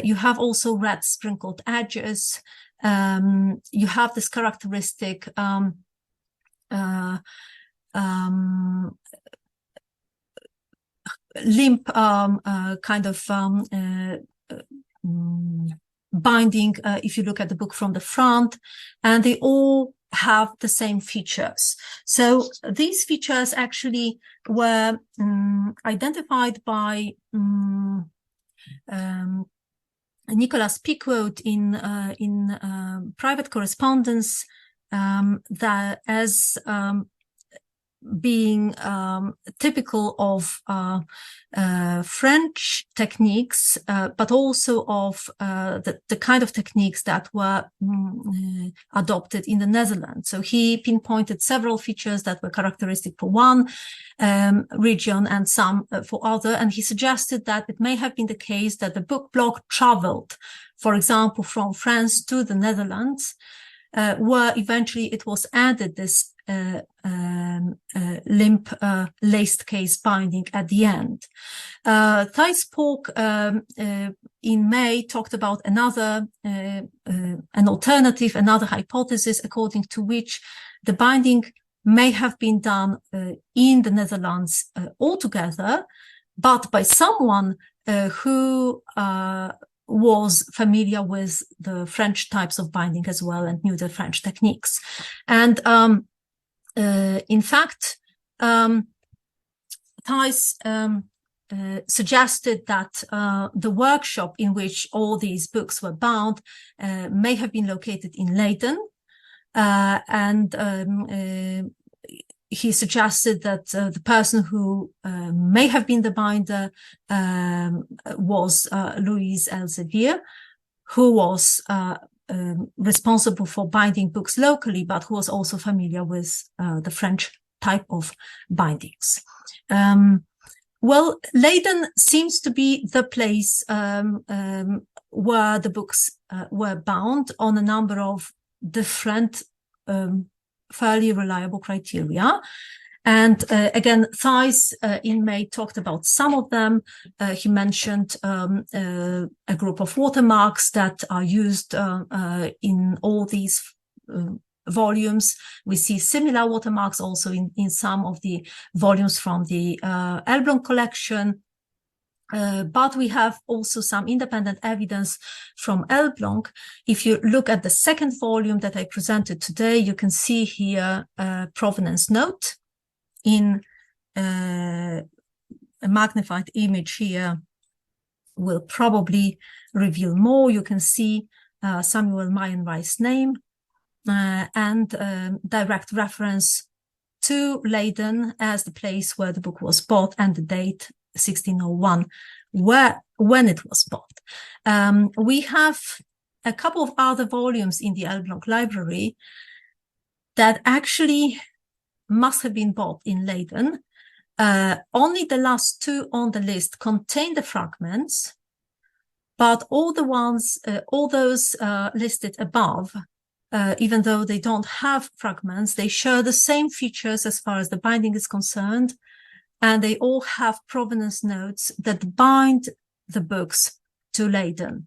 You have also red sprinkled edges. You have this characteristic limp kind of binding, if you look at the book from the front, and they all have the same features. So these features actually were identified by Nicholas Pickwood in private correspondence that as being typical of French techniques, but also of the kind of techniques that were adopted in the Netherlands. So he pinpointed several features that were characteristic for one region and some for other, and he suggested that it may have been the case that the book block traveled, for example, from France to the Netherlands, where eventually it was added this limp laced case binding at the end. Thijs Polk in May talked about another an alternative, another hypothesis according to which the binding may have been done in the Netherlands altogether, but by someone who was familiar with the French types of binding as well and knew the French techniques. And in fact, Thijs suggested that the workshop in which all these books were bound may have been located in Leiden, and he suggested that the person who may have been the binder was Louise Elsevier, who was responsible for binding books locally, but who was also familiar with the French type of bindings. Well, Leiden seems to be the place where the books were bound on a number of different fairly reliable criteria. And again, Thijs in May talked about some of them. He mentioned a group of watermarks that are used in all these volumes. We see similar watermarks also in some of the volumes from the Elbląg collection. But we have also some independent evidence from Elbląg. If you look at the second volume that I presented today, you can see here a provenance note in a magnified image here will probably reveal more. You can see Samuel Mayenrij's name and direct reference to Leiden as the place where the book was bought and the date 1601, when it was bought. We have a couple of other volumes in the Elbląg library that actually must have been bought in Leiden. Only the last two on the list contain the fragments, but all those listed above, even though they don't have fragments, they share the same features as far as the binding is concerned, and they all have provenance notes that bind the books to Leiden.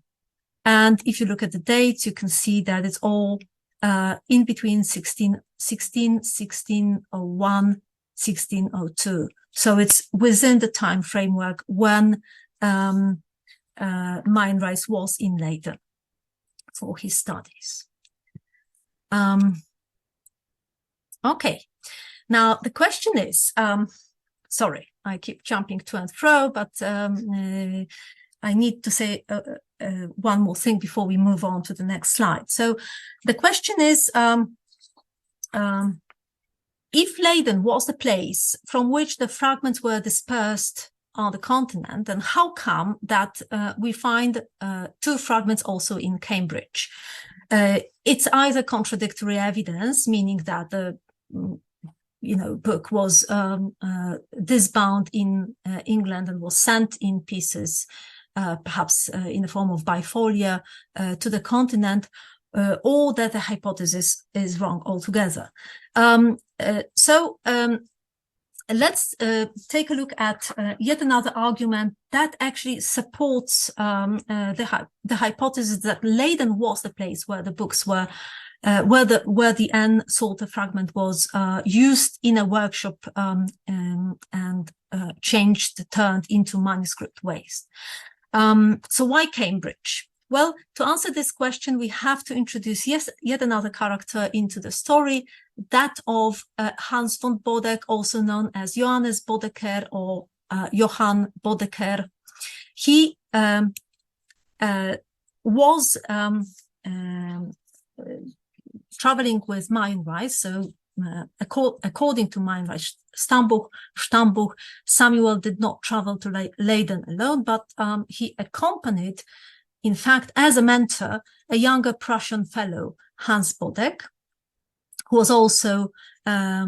And if you look at the dates, you can see that it's all in between 1601, 1602. So it's within the time framework when Mayenrijs was in Leiden for his studies. Okay, now the question is, sorry, I keep jumping to and fro, but I need to say one more thing before we move on to the next slide. So the question is, if Leiden was the place from which the fragments were dispersed on the continent, then how come that we find 2 fragments also in Cambridge? It's either contradictory evidence, meaning that the book was disbound in England and was sent in pieces, perhaps in the form of bifolia, to the continent, or that the hypothesis is wrong altogether. Let's take a look at yet another argument that actually supports the hypothesis that Leiden was the place where the books were, where the N-Psalter fragment was used in a workshop and turned into manuscript waste. So why Cambridge? Well, to answer this question, we have to introduce yet another character into the story, that of Hans von Bodek, also known as Johannes Bodecker or Johann Bodecker. He was traveling with Meilenreis, so according to Meilenreis Stammbuch, Samuel did not travel to Leiden alone, but he accompanied, in fact, as a mentor, a younger Prussian fellow, Hans Bodek, who was also a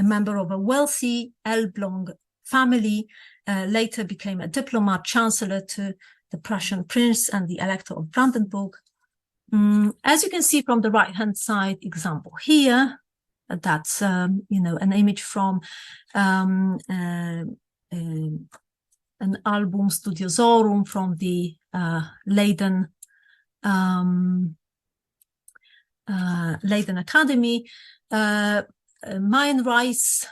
member of a wealthy Elbląg family, later became a diplomat, chancellor to the Prussian prince and the elector of Brandenburg. As you can see from the right-hand side example here, that's an image from an album studiosorum from the Leiden Academy. Meilenreis,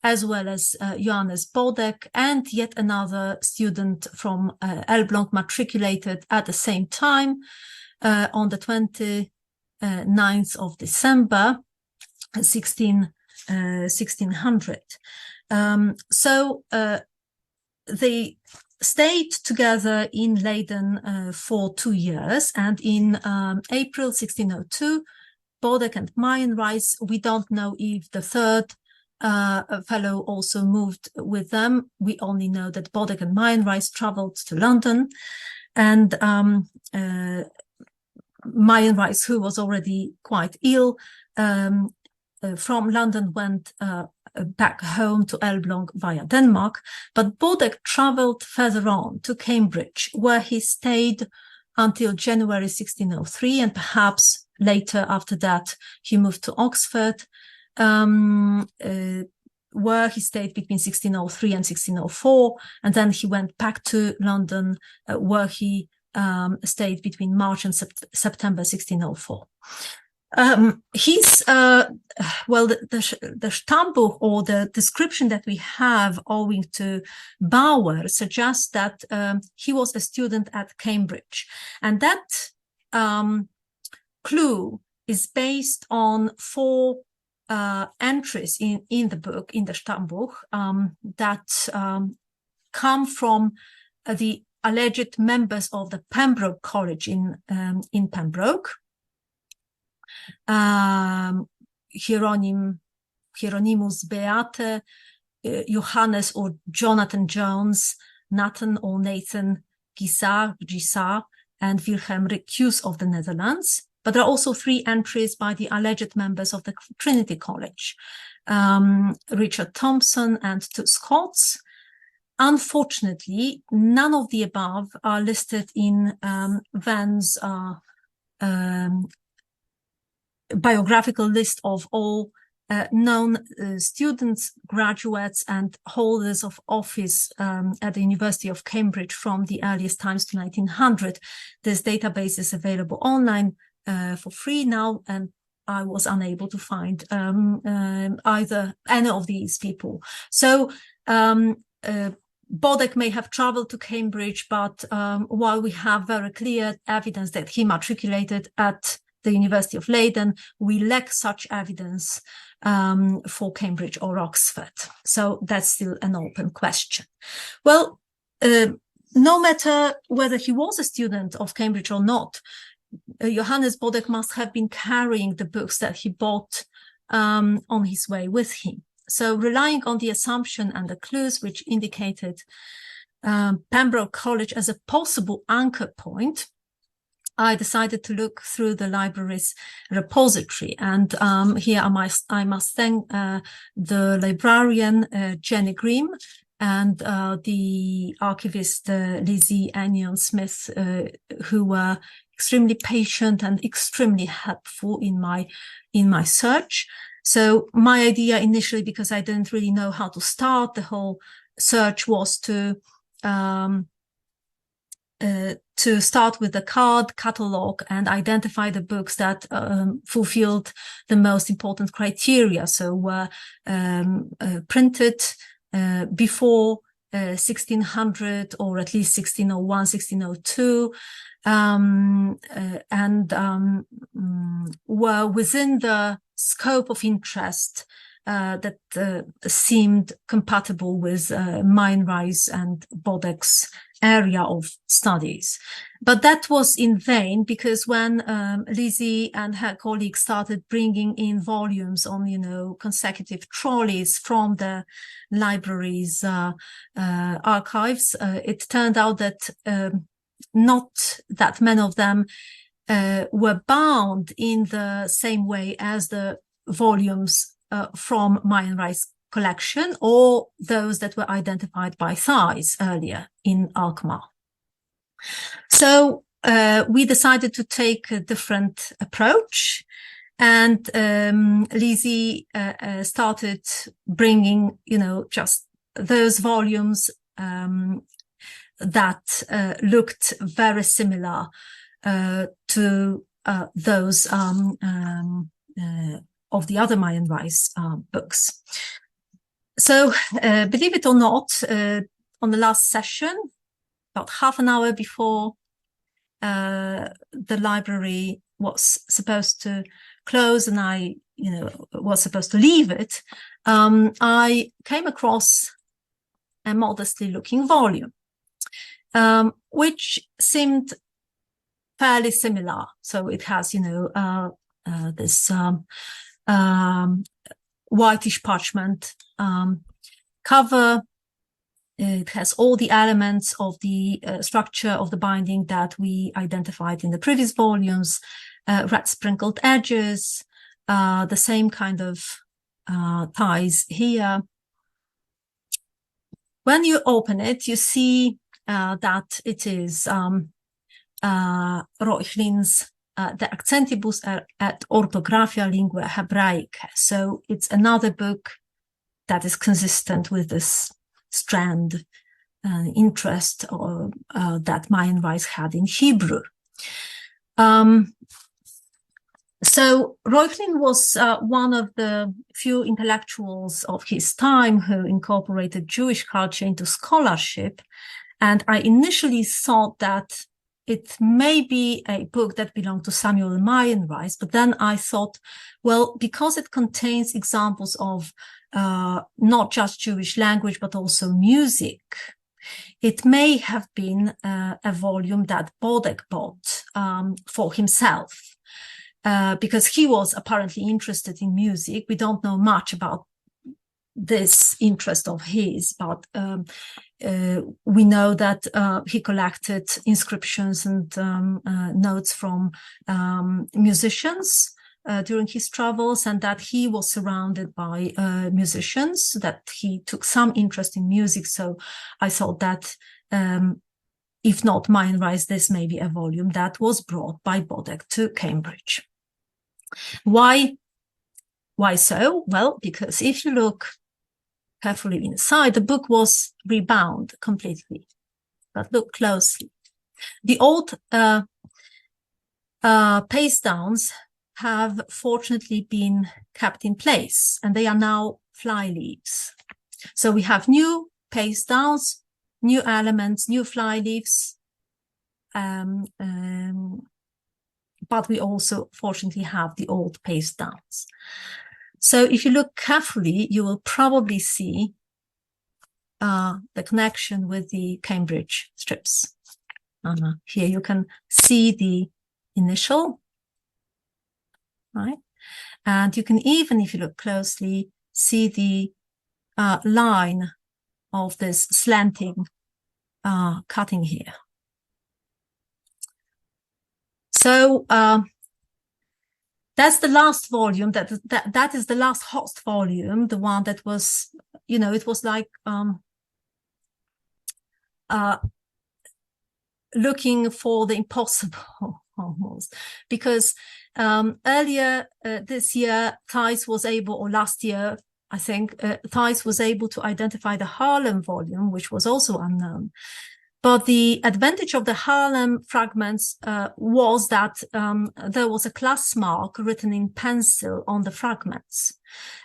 as well as Johannes Bodek, and yet another student from Elbląg matriculated at the same time on the 29th of December, 1600. They stayed together in Leiden for 2 years, and in April 1602, Bodek and Meilenreis, we don't know if the third fellow also moved with them. We only know that Bodek and Meilenreis traveled to London, and Meilenreis, who was already quite ill, from London went back home to Elbląg via Denmark, but Bodek traveled further on to Cambridge, where he stayed until January 1603, and perhaps later after that he moved to Oxford, where he stayed between 1603 and 1604, and then he went back to London, where he stayed between March and September 1604. The Stammbuch, or the description that we have owing to Bauer, suggests that he was a student at Cambridge, and that clue is based on 4 entries in the book, in the Stammbuch, that come from the alleged members of the Pembroke College in Pembroke. Hieronymus Beate, Johannes or Jonathan Jones, Nathan or Nathan Gisar, and Wilhelm Riccius of the Netherlands. But there are also 3 entries by the alleged members of the Trinity College, Richard Thompson and 2 Scots. Unfortunately, none of the above are listed in Venn's biographical list of all known students, graduates, and holders of office at the University of Cambridge from the earliest times to 1900. This database is available online for free now, and I was unable to find either any of these people. So Bodek may have traveled to Cambridge, but while we have very clear evidence that he matriculated at the University of Leiden, we lack such evidence for Cambridge or Oxford. So that's still an open question. Well, no matter whether he was a student of Cambridge or not, Johannes Bodek must have been carrying the books that he bought on his way with him. So relying on the assumption and the clues which indicated Pembroke College as a possible anchor point, I decided to look through the library's repository. And here I must thank the librarian, Jenny Grimm, and the archivist, Lizzie Anion Smith, who were extremely patient and extremely helpful in my search. So my idea initially, because I didn't really know how to start the whole search, was to start with the card catalog and identify the books that fulfilled the most important criteria. So were printed before 1600 or at least 1601, 1602, and were within the scope of interest that seemed compatible with Meinreis and Bodek's area of studies. But that was in vain, because when Lizzie and her colleagues started bringing in volumes on, consecutive trolleys from the library's archives, it turned out that not that many of them were bound in the same way as the volumes from Meinreis collection, or those that were identified by Theis earlier in Alkmaar. So we decided to take a different approach, and Lizzie started bringing, just those volumes that looked very similar to those of the other Meinreis books. So, believe it or not, on the last session, about half an hour before the library was supposed to close and I, was supposed to leave it, I came across a modestly looking volume, which seemed fairly similar. So it has, this whitish parchment cover. It has all the elements of the structure of the binding that we identified in the previous volumes, red sprinkled edges, the same kind of ties here. When you open it, you see that it is Reuchlin's De Accentibus et Orthographia Linguae Hebraicae. So it's another book that is consistent with this strand interest that Meinreis had in Hebrew. So Reuchlin was one of the few intellectuals of his time who incorporated Jewish culture into scholarship. And I initially thought that it may be a book that belonged to Samuel Meinreis, but then I thought, well, because it contains examples of not just Jewish language, but also music, it may have been a volume that Bodek bought for himself, because he was apparently interested in music. We don't know much about this interest of his, but we know that he collected inscriptions and notes from musicians during his travels, and that he was surrounded by musicians, that he took some interest in music. So I thought that if not Meinreis, this may be a volume that was brought by Bodek to Cambridge. Why so? Well, because if you look carefully inside, the book was rebound completely. But look closely. The old paste downs have fortunately been kept in place, and they are now fly leaves. So we have new paste downs, new elements, new fly leaves, but we also fortunately have the old paste downs. So if you look carefully, you will probably see the connection with the Cambridge strips. Here you can see the initial, right? And you can even, if you look closely, see the line of this slanting cutting here. So that's the last volume. That is the last host volume, the one that was, you know, it was like looking for the impossible almost, because earlier this year, Thijs was able, or last year, I think, Thijs was able to identify the Haarlem volume, which was also unknown. But the advantage of the Haarlem fragments was that there was a class mark written in pencil on the fragments.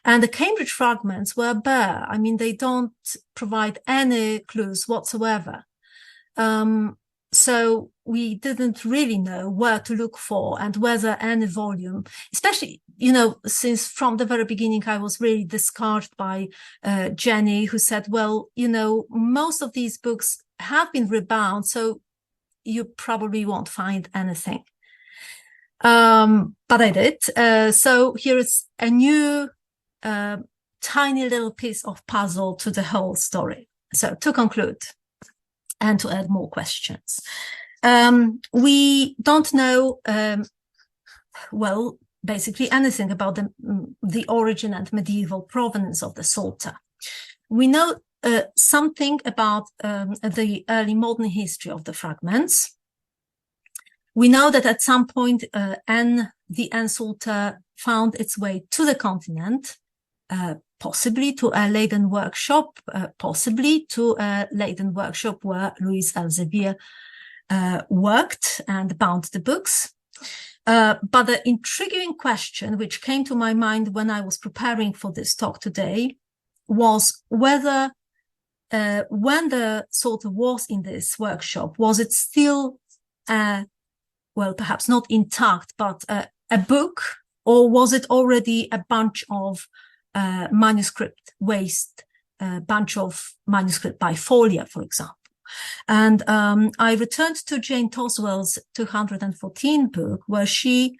And the Cambridge fragments were bare. I mean, they don't provide any clues whatsoever. So we didn't really know where to look for and whether any volume, especially, you know, since from the very beginning, I was really discouraged by Jenny, who said, well, you know, most of these books have been rebound, so you probably won't find anything. But I did. So here is a new tiny little piece of puzzle to the whole story. So to conclude, and to add more questions. We don't know, well, basically anything about the origin and medieval provenance of the Psalter. We know something about the early modern history of the fragments. We know that at some point the N-Psalter found its way to the continent, possibly to a Leiden workshop, possibly to a Leiden workshop where Louis Elsevier worked and bound the books. But the intriguing question which came to my mind when I was preparing for this talk today was whether when the Psalter was in this workshop, was it still, well, perhaps not intact, but a book, or was it already a bunch of manuscript waste, bunch of manuscript bifolia, for example. And I returned to Jane Toswell's 214 book, where she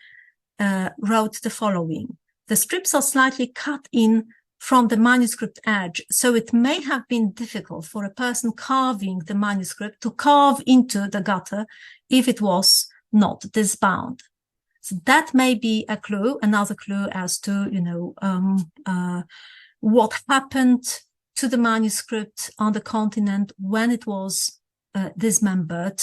wrote the following. The strips are slightly cut in from the manuscript edge, so it may have been difficult for a person carving the manuscript to carve into the gutter if it was not disbound. So that may be a clue, another clue as to, you know, what happened to the manuscript on the continent when it was dismembered.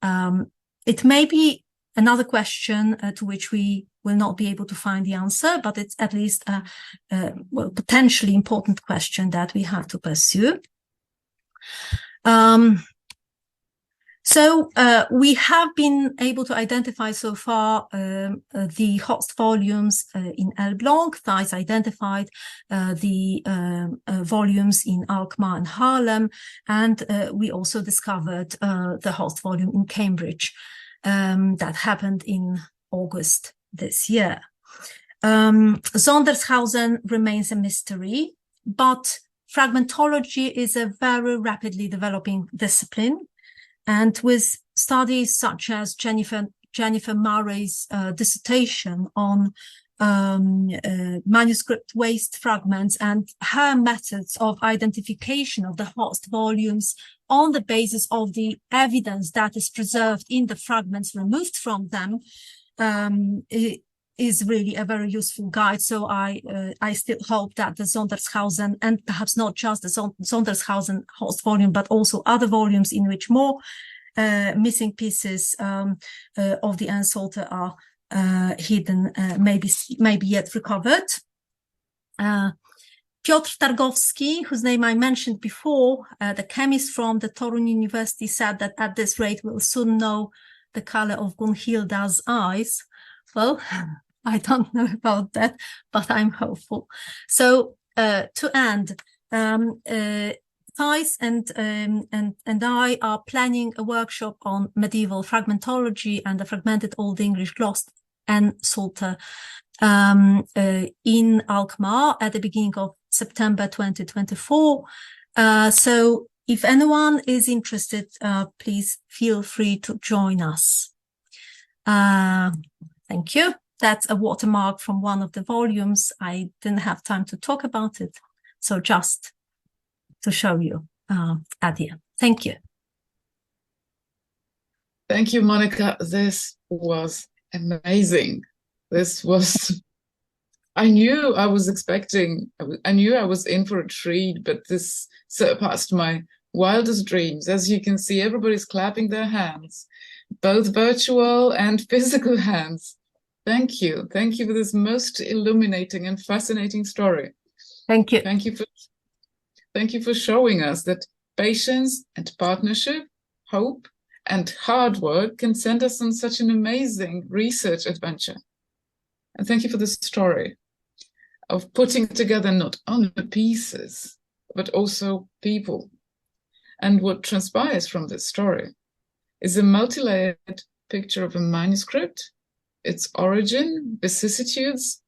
It may be another question to which we will not be able to find the answer, but it's at least a well, potentially important question that we have to pursue. So we have been able to identify so far the host volumes in Elbląg. Thijs identified the volumes in Alkmaar and Haarlem, and we also discovered the host volume in Cambridge that happened in August this year. Sondershausen remains a mystery, but fragmentology is a very rapidly developing discipline. And with studies such as Jennifer Murray's dissertation on manuscript waste fragments and her methods of identification of the host volumes on the basis of the evidence that is preserved in the fragments removed from them, it is really a very useful guide. So I still hope that the Sondershausen, and perhaps not just the Sondershausen host volume, but also other volumes in which more missing pieces of the N-Psalter are hidden, maybe yet recovered. Piotr Targowski, whose name I mentioned before, the chemist from the Toruń University, said that at this rate we'll soon know the color of Gunhilda's eyes. Well, I don't know about that, but I'm hopeful. So to end, Thijs and I are planning a workshop on medieval fragmentology and the fragmented Old English glossed N-Psalter in Alkmaar at the beginning of September 2024. So if anyone is interested, please feel free to join us. Thank you. That's a watermark from one of the volumes. I didn't have time to talk about it, so just to show you at the end. Thank you. Thank you, Monika. This was amazing. This was, I knew I was expecting, I knew I was in for a treat, but this surpassed my wildest dreams. As you can see, everybody's clapping their hands, both virtual and physical hands. Thank you. Thank you for this most illuminating and fascinating story. Thank you. Thank you for showing us that patience and partnership, hope, and hard work can send us on such an amazing research adventure. And thank you for the story of putting together not only pieces, but also people. And what transpires from this story is a multi-layered picture of a manuscript, its origin, vicissitudes,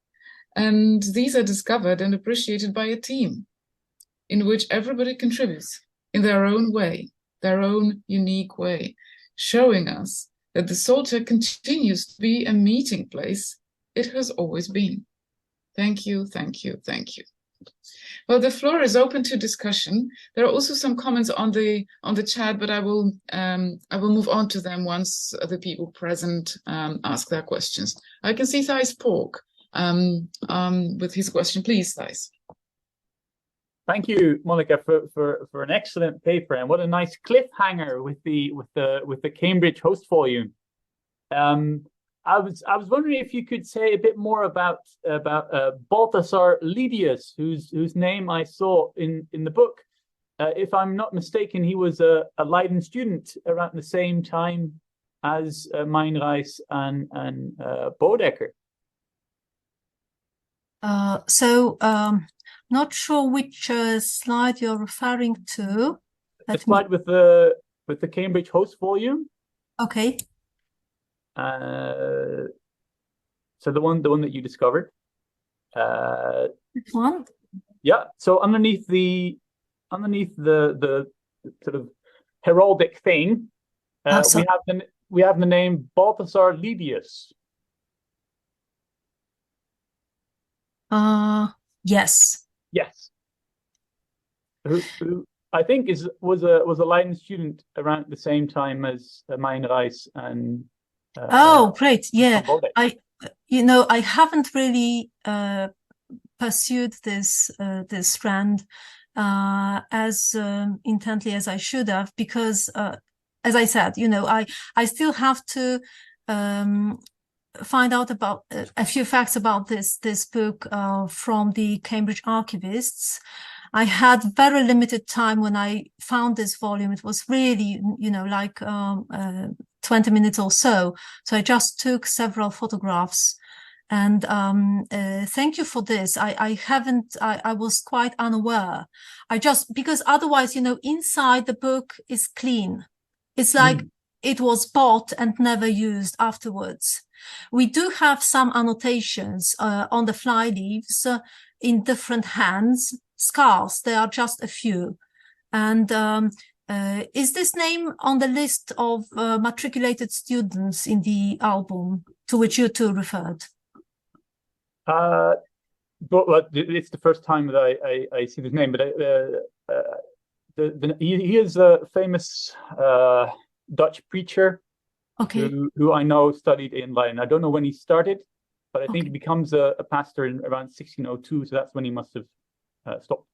and these are discovered and appreciated by a team in which everybody contributes in their own way, their own unique way, showing us that the Psalter continues to be a meeting place it has always been. Thank you, thank you, thank you. Well, the floor is open to discussion. There are also some comments on the chat, but I will move on to them once the people present ask their questions. I can see Thijs Polk with his question. Please, Thijs. Thank you, Monika, for an excellent paper, and what a nice cliffhanger with the Cambridge host volume. I was wondering if you could say a bit more about Balthasar Lydius, whose name I saw in the book. If I'm not mistaken, he was a Leiden student around the same time as Meinreis and Bodecker. Not sure which slide you're referring to. The slide with the Cambridge host volume. Okay. So the one that you discovered. Which one? Yeah. So underneath the sort of heraldic thing, we have the name Balthasar Lydius. Yes. Yes. Who I think was a Leiden student around the same time as Meinreis and. Oh, great! Yeah, I haven't really pursued this strand as intently as I should have, because as I said, I still have to find out about a few facts about this book from the Cambridge archivists. I had very limited time when I found this volume. It was really, like 20 minutes or so. So I just took several photographs, and thank you for this. I was quite unaware. Because otherwise, inside the book is clean. It's like it was bought and never used afterwards. We do have some annotations on the fly leaves in different hands, scarce. There are just a few. And is this name on the list of matriculated students in the album to which you two referred? But it's the first time that I see this name. But he is a famous Dutch preacher. Okay. Who I know studied in Leiden. I don't know when he started, but I think he becomes a pastor in around 1602. So that's when he must have stopped.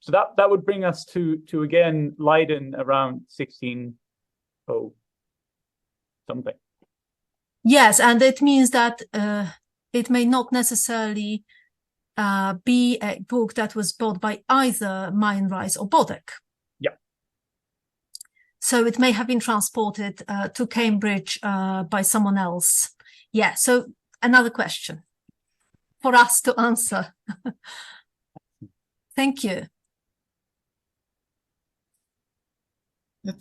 So that would bring us to again Leiden around 1600 something. Yes, and it means that it may not necessarily be a book that was bought by either Meinreis or Bodek. Yeah. So it may have been transported to Cambridge by someone else. Yeah. So another question for us to answer. Thank you.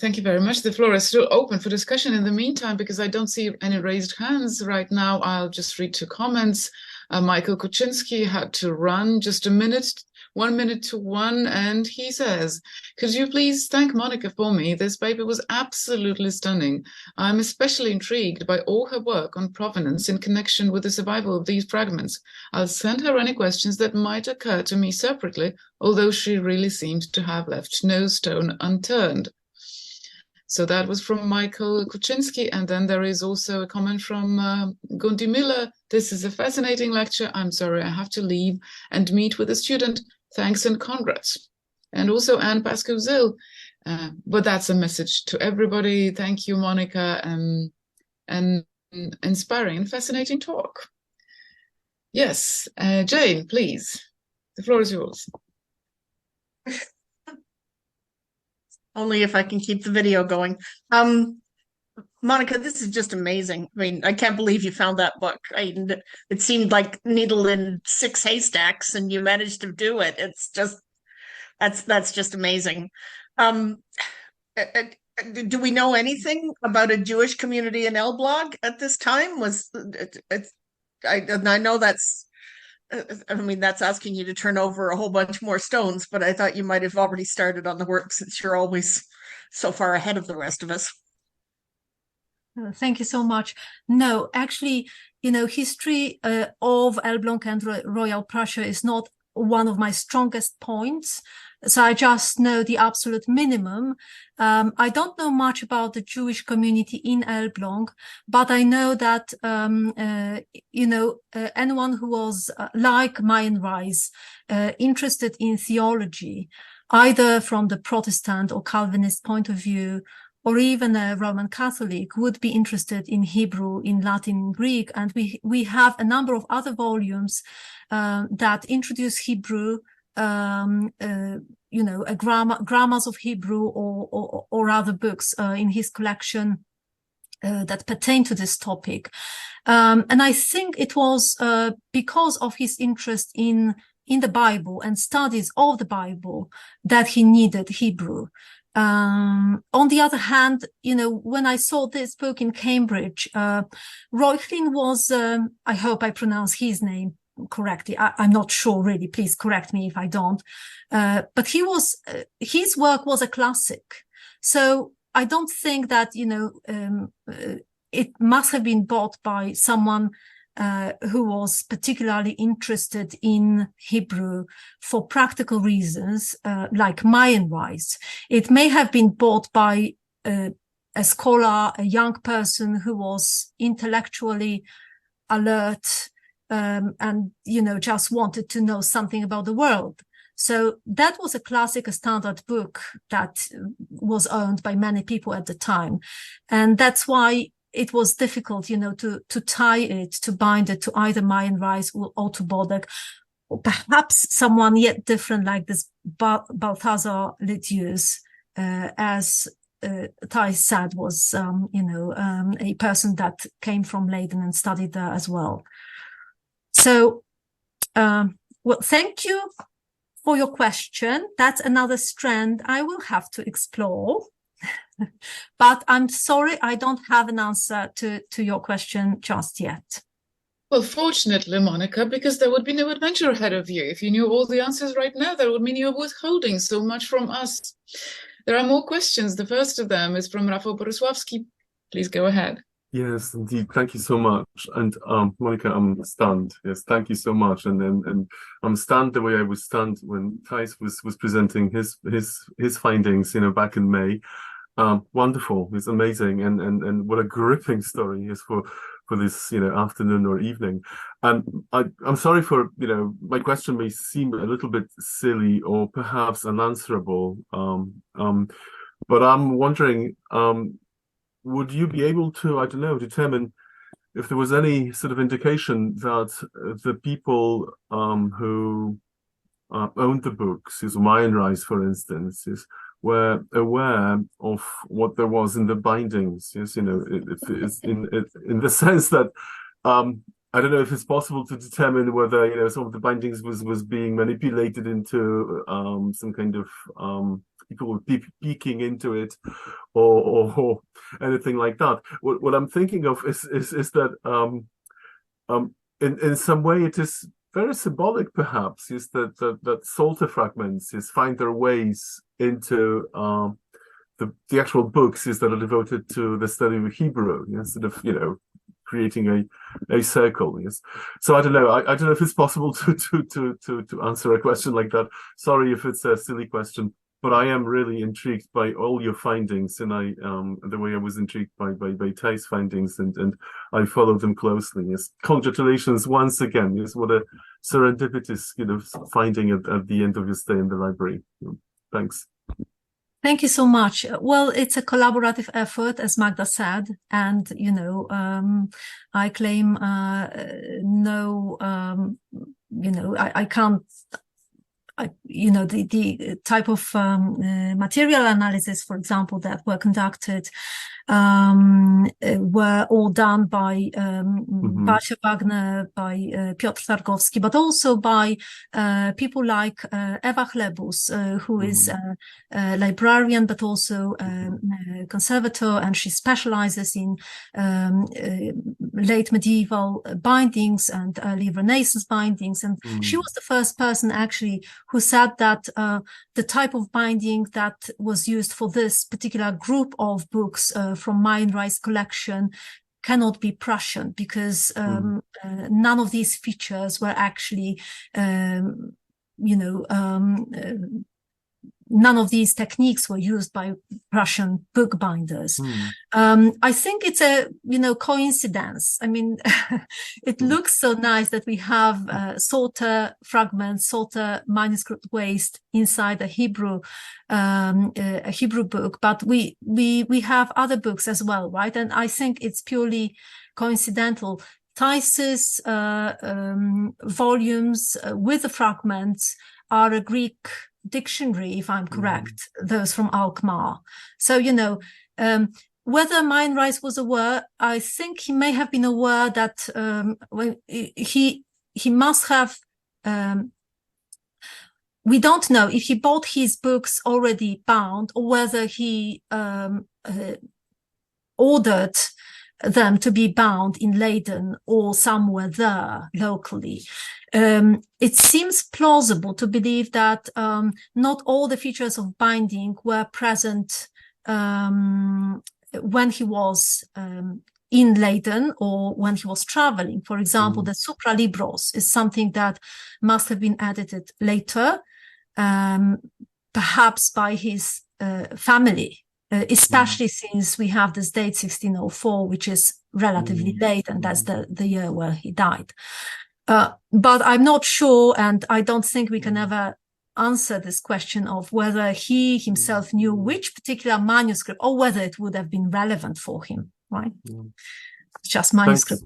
Thank you very much. The floor is still open for discussion. In the meantime, because I don't see any raised hands right now, I'll just read two comments. Michael Kuczynski had to run just a minute. 1 minute to 1, and he says, could you please thank Monika for me? This paper was absolutely stunning. I'm especially intrigued by all her work on provenance in connection with the survival of these fragments. I'll send her any questions that might occur to me separately, although she really seems to have left no stone unturned. So that was from Michael Kuczynski, and then there is also a comment from Gundi Miller. This is a fascinating lecture. I'm sorry I have to leave and meet with a student. Thanks and congrats. And also Anne Pascoe-Zill. But that's a message to everybody. Thank you, Monika, and inspiring and fascinating talk. Yes, Jane, please. The floor is yours. Only if I can keep the video going. Monika, this is just amazing. I mean, I can't believe you found that book. It seemed like needle in 6 haystacks, and you managed to do it. It's just that's just amazing. Do we know anything about a Jewish community in Elbląg at this time? I know that's. I mean, that's asking you to turn over a whole bunch more stones, but I thought you might have already started on the work since you're always so far ahead of the rest of us. Thank you so much. No, actually, history of Elbląg and Royal Prussia is not one of my strongest points. So I just know the absolute minimum. I don't know much about the Jewish community in Elbląg, but I know that, anyone who was like Mayen Rice, interested in theology, either from the Protestant or Calvinist point of view, or even a Roman Catholic, would be interested in Hebrew, in Latin, Greek. And we have a number of other volumes that introduce Hebrew, grammars of Hebrew or other books in his collection that pertain to this topic. And I think it was because of his interest in the Bible and studies of the Bible that he needed Hebrew. On the other hand, when I saw this book in Cambridge, Reuchlin was, I hope I pronounce his name correctly. I'm not sure really. Please correct me if I don't. But his work was a classic. So I don't think that, it must have been bought by someone who was particularly interested in Hebrew for practical reasons, like Mayen Rice. It may have been bought by a scholar, a young person who was intellectually alert, and, just wanted to know something about the world. So that was a classic, a standard book that was owned by many people at the time. And that's why it was difficult, to tie it, to bind it to either Mayen Rice or to Bodek, or perhaps someone yet different like this Balthazar Litius, as Thijs said, was, a person that came from Leiden and studied there as well. So, thank you for your question. That's another strand I will have to explore. But I'm sorry, I don't have an answer to your question just yet. Well, fortunately, Monika, because there would be no adventure ahead of you. If you knew all the answers right now, that would mean you're withholding so much from us. There are more questions. The first of them is from Rafał Borysławski. Please go ahead. Yes, indeed. Thank you so much. And Monika, I'm stunned. Yes, thank you so much. And I'm stunned the way I was stunned when Thijs was presenting his findings, back in May. Wonderful. It's amazing. And what a gripping story is for this, afternoon or evening. And I'm sorry for, my question may seem a little bit silly or perhaps unanswerable. But I'm wondering, would you be able to, determine if there was any sort of indication that the people who owned the books, Mayen Rice, for instance, were aware of what there was in the bindings? Yes, it's in the sense that I don't know if it's possible to determine whether some of the bindings was being manipulated into some kind of people were peeking into it, or anything like that. What I'm thinking of is that in some way it is very symbolic, perhaps, is that Psalter fragments find their ways into the actual books that are devoted to the study of Hebrew, instead of creating a circle. Yes. So I don't know. I don't know if it's possible to answer a question like that. Sorry if it's a silly question, but I am really intrigued by all your findings, and the way I was intrigued by Thijs' findings, and I followed them closely. Yes. Congratulations once again. Yes. What a serendipitous finding at the end of your stay in the library. Thanks. Thank you so much. Well, it's a collaborative effort, as Magda said, and I claim I can't. The type of material analysis, for example, that were conducted were all done by Basia Wagner, by Piotr Targowski, but also by people like Ewa Chlebus, who is a librarian, but also a conservator, and she specializes in late medieval bindings and early Renaissance bindings. And she was the first person actually who said that the type of binding that was used for this particular group of books from Meienreich's collection cannot be Prussian, because none of these features were actually, none of these techniques were used by Prussian bookbinders. I think it's a, coincidence. I mean, it looks so nice that we have Psalter fragments, Psalter manuscript waste inside a Hebrew book, but we have other books as well, right? And I think it's purely coincidental. Thijs's volumes with the fragments are a Greek dictionary, if I'm correct, those from Alkmaar. So, whether Meienreich was aware, I think he may have been aware that he must have, we don't know if he bought his books already bound, or whether he ordered them to be bound in Leiden or somewhere there locally. It seems plausible to believe that not all the features of binding were present when he was in Leiden or when he was traveling. For example, the Supralibros is something that must have been edited later, perhaps by his family. Especially since we have this date 1604, which is relatively late, and that's the year where he died. But I'm not sure, and I don't think we can ever answer this question of whether he himself knew which particular manuscript, or whether it would have been relevant for him, right? It's just manuscript.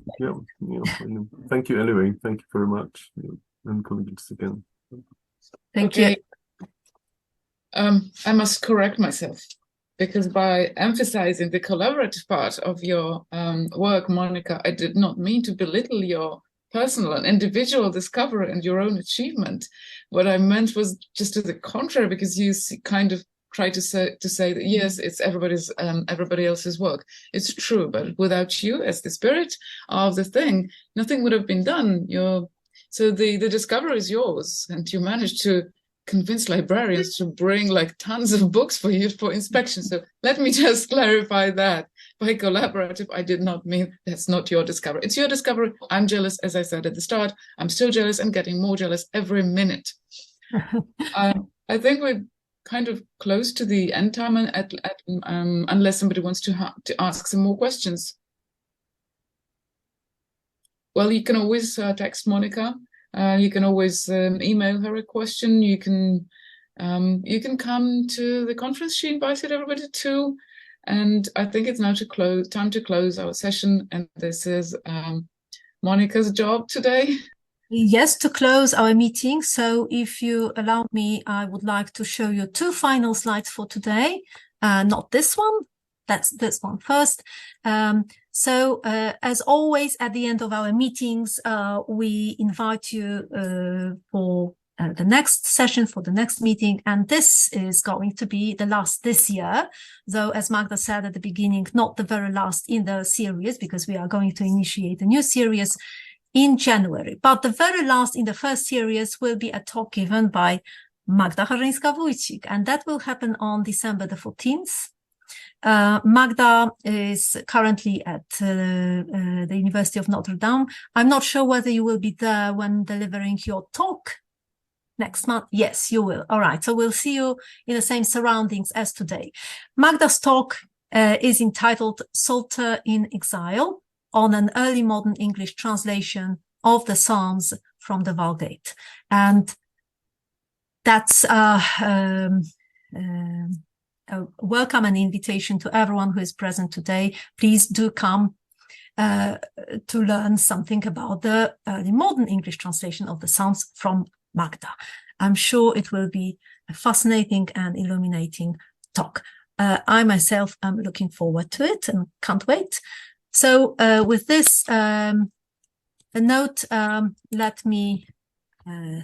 Thank you anyway. Thank you very much. And colleagues again. Thank you. I must correct myself, because by emphasizing the collaborative part of your work, Monika, I did not mean to belittle your personal and individual discovery and your own achievement. What I meant was just to the contrary, because you kind of try to say that yes, it's everybody else's work. It's true, but without you as the spirit of the thing, nothing would have been done. So the discovery is yours, and you managed to convince librarians to bring like tons of books for you for inspection. So let me just clarify that. By collaborative, I did not mean that's not your discovery. It's your discovery. I'm jealous, as I said at the start. I'm still jealous and getting more jealous every minute. I think we're kind of close to the end time, unless somebody wants to ask some more questions. Well, you can always text Monika. You can always email her a question. You can come to the conference she invited everybody to. And I think it's now time to close our session. And this is Monika's job today. Yes, to close our meeting. So if you allow me, I would like to show you two final slides for today. Not this one. That's this one first. So as always, at the end of our meetings, we invite you for the next session, for the next meeting. And this is going to be the last this year, though, as Magda said at the beginning, not the very last in the series, because we are going to initiate a new series in January. But the very last in the first series will be a talk given by Magda Harzyńska-Wójcik, and that will happen on December the 14th. Magda is currently at the University of Notre Dame. I'm not sure whether you will be there when delivering your talk next month. Yes, you will. All right. So we'll see you in the same surroundings as today. Magda's talk is entitled Psalter in Exile, on an early modern English translation of the Psalms from the Vulgate. And that's a welcome and invitation to everyone who is present today. Please do come to learn something about the early modern English translation of the Psalms from Magda. I'm sure it will be a fascinating and illuminating talk. I myself am looking forward to it and can't wait. So with this note, let me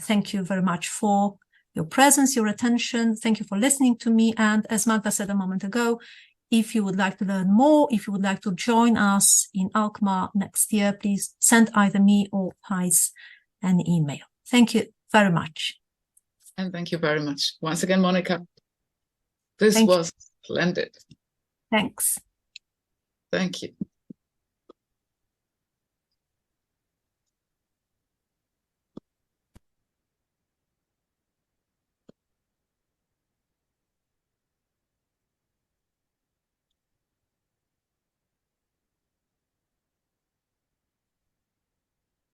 thank you very much for your presence, your attention. Thank you for listening to me. And as Magda said a moment ago, if you would like to learn more, if you would like to join us in Alkmaar next year, please send either me or Thijs an email. Thank you very much. And thank you very much. Once again, Monika, this was splendid. Thanks. Thank you.